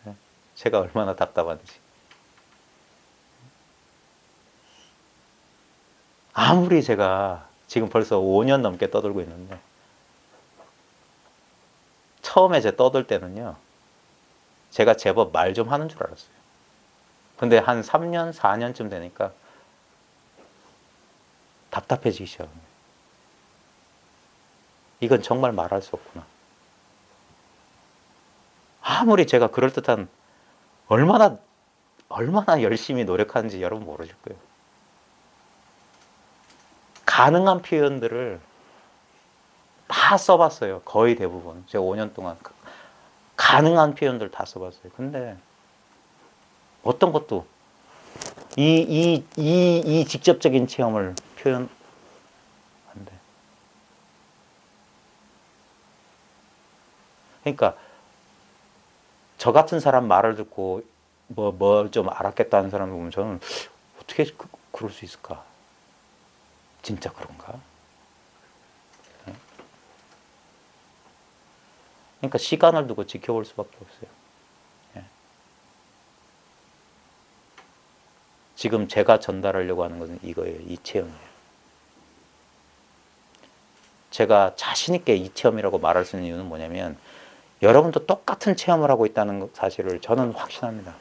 거예요. 제가 얼마나 답답한지. 아무리 제가 지금 벌써 5년 넘게 떠들고 있는데 처음에 제가 떠들 때는요. 제가 제법 말 좀 하는 줄 알았어요. 근데 한 3년, 4년쯤 되니까 답답해지기 시작합니다. 이건 정말 말할 수 없구나. 아무리 제가 그럴듯한 얼마나 열심히 노력하는지 여러분 모르실 거예요. 가능한 표현들을 다 써봤어요. 거의 대부분. 제가 5년 동안 가능한 표현들 다 써봤어요. 근데 어떤 것도 이 직접적인 체험을 표현 안 돼. 그러니까 저 같은 사람 말을 듣고 뭘 좀 알았겠다는 사람을 보면 저는 어떻게 그럴 수 있을까? 진짜 그런가? 그러니까 시간을 두고 지켜볼 수밖에 없어요. 지금 제가 전달하려고 하는 것은 이거예요. 이 체험이에요. 제가 자신 있게 이 체험이라고 말할 수 있는 이유는 뭐냐면 여러분도 똑같은 체험을 하고 있다는 사실을 저는 확신합니다.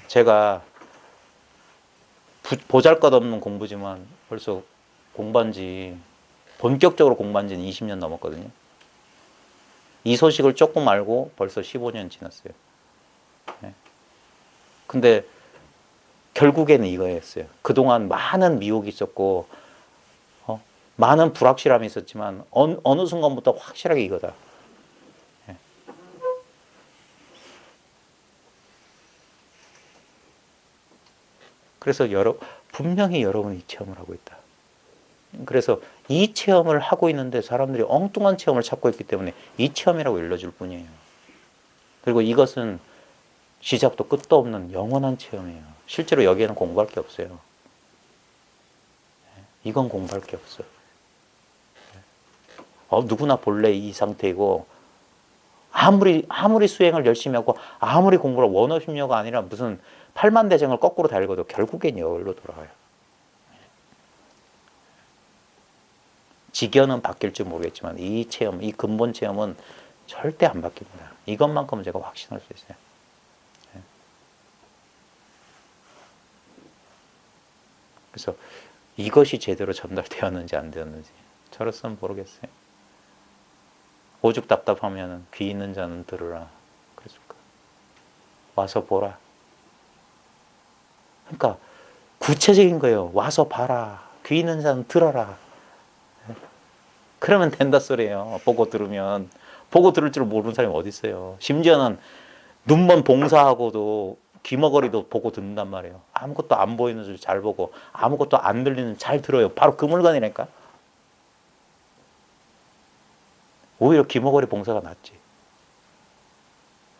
제가 보잘것없는 공부지만 벌써 본격적으로 공부한 지는 20년 넘었거든요. 이 소식을 조금 알고 벌써 15년 지났어요. 근데 결국에는 이거였어요. 그동안 많은 미혹이 있었고 많은 불확실함이 있었지만 어느 순간부터 확실하게 이거다. 그래서 분명히 여러분이 이 체험을 하고 있다. 그래서 이 체험을 하고 있는데 사람들이 엉뚱한 체험을 찾고 있기 때문에 이 체험이라고 일러줄 뿐이에요. 그리고 이것은 시작도 끝도 없는 영원한 체험이에요. 실제로 여기에는 공부할 게 없어요. 이건 공부할 게 없어요. 누구나 본래 이 상태이고 아무리 수행을 열심히 하고 아무리 공부를 원어심려가 아니라 무슨 팔만대장을 거꾸로 달고도 결국엔 여기로 돌아가요. 직연은 바뀔지 모르겠지만 이 체험, 이 근본 체험은 절대 안 바뀝니다. 이것만큼은 제가 확신할 수 있어요. 그래서 이것이 제대로 전달되었는지 안 되었는지 저로서는 모르겠어요. 오죽 답답하면 귀 있는 자는 들으라 그랬을까? 와서 보라. 그러니까 구체적인 거예요. 와서 봐라. 귀 있는 자는 들어라. 그러면 된다 소리예요. 보고 들으면. 보고 들을 줄 모르는 사람이 어디 있어요. 심지어는 눈먼 봉사하고도 귀머거리도 보고 듣는단 말이에요. 아무것도 안 보이는 줄 잘 보고 아무것도 안 들리는 잘 들어요. 바로 그 물건이니까. 오히려 귀머거리 봉사가 낫지.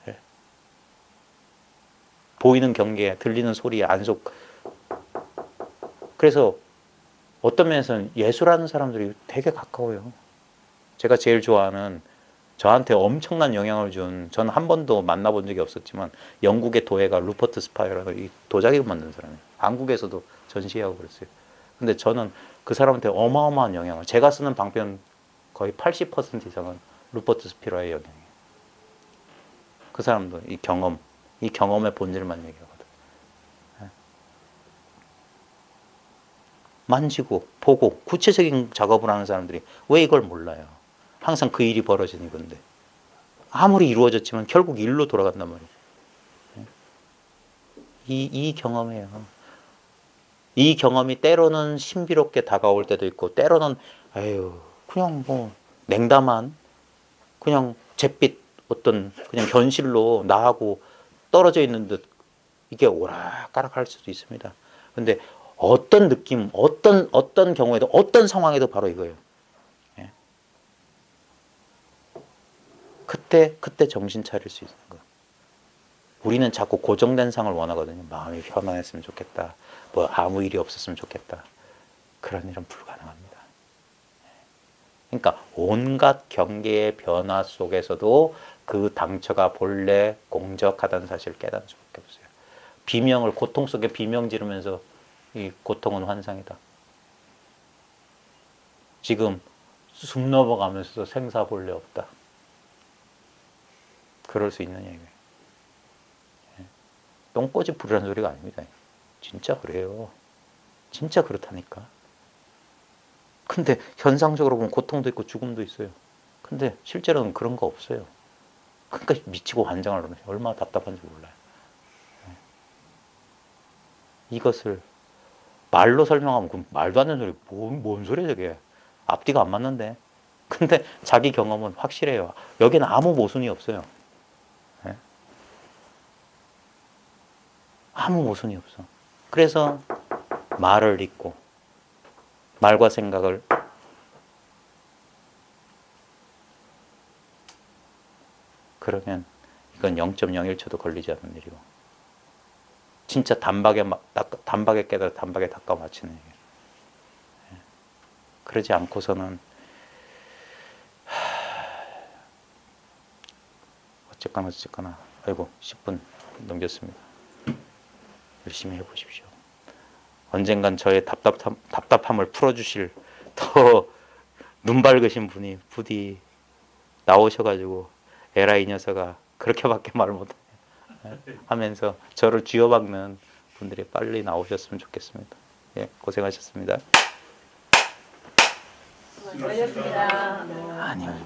예. 보이는 경계, 들리는 소리에 안속. 그래서 어떤 면에서는 예술하는 사람들이 되게 가까워요. 제가 제일 좋아하는, 저한테 엄청난 영향을 준, 저는 한 번도 만나본 적이 없었지만 영국의 도예가 루퍼트 스파이어라는 이 도자기를 만든 사람이에요. 한국에서도 전시하고 그랬어요. 근데 저는 그 사람한테 어마어마한 영향을, 제가 쓰는 방편 거의 80% 이상은 루퍼트 스피러의 영향이에요. 그 사람도 이 경험의 본질만 얘기하거든. 만지고 보고 구체적인 작업을 하는 사람들이 왜 이걸 몰라요? 항상 그 일이 벌어지는 건데. 아무리 이루어졌지만 결국 일로 돌아간단 말이에요. 이 경험이에요. 이 경험이 때로는 신비롭게 다가올 때도 있고, 때로는 아유 그냥 뭐 냉담한, 그냥 잿빛 어떤 그냥 현실로 나하고 떨어져 있는 듯 이게 오락가락할 수도 있습니다. 근데 어떤 느낌, 어떤 경우에도, 어떤 상황에도 바로 이거예요. 예. 그때 정신 차릴 수 있는 거. 우리는 자꾸 고정된 상을 원하거든요. 마음이 편안했으면 좋겠다. 뭐 아무 일이 없었으면 좋겠다. 그런 일은 불가능합니다. 그러니까 온갖 경계의 변화 속에서도 그 당처가 본래 공적하다는 사실을 깨닫는 수밖에 없어요. 비명을, 고통 속에 비명 지르면서 이 고통은 환상이다. 지금 숨 넘어가면서도 생사 본래 없다. 그럴 수 있는 얘기예요. 똥꼬집 부리라는 소리가 아닙니다. 진짜 그래요. 진짜 그렇다니까. 근데 현상적으로 보면 고통도 있고 죽음도 있어요. 근데 실제로는 그런 거 없어요. 그러니까 미치고 환장을 하는 거예요. 얼마나 답답한지 몰라요. 이것을 말로 설명하면 그 말도 안 되는 소리, 뭔 소리야 저게. 앞뒤가 안 맞는데. 근데 자기 경험은 확실해요. 여기는 아무 모순이 없어요. 네? 아무 모순이 없어. 그래서 말을 잇고 말과 생각을 그러면 이건 0.01초도 걸리지 않는 일이고, 진짜 단박에 깨달아 단박에 닦아 맞히는 얘기예요. 그러지 않고서는 어쨌거나 아이고 10분 넘겼습니다. 열심히 해보십시오. 언젠간 저의 답답함을 풀어주실 더 눈 밝으신 분이 부디 나오셔가지고 에라 이 녀석아 그렇게밖에 말을 못해 하면서 저를 쥐어박는 분들이 빨리 나오셨으면 좋겠습니다. 예, 고생하셨습니다. 수고하셨습니다. 아니요.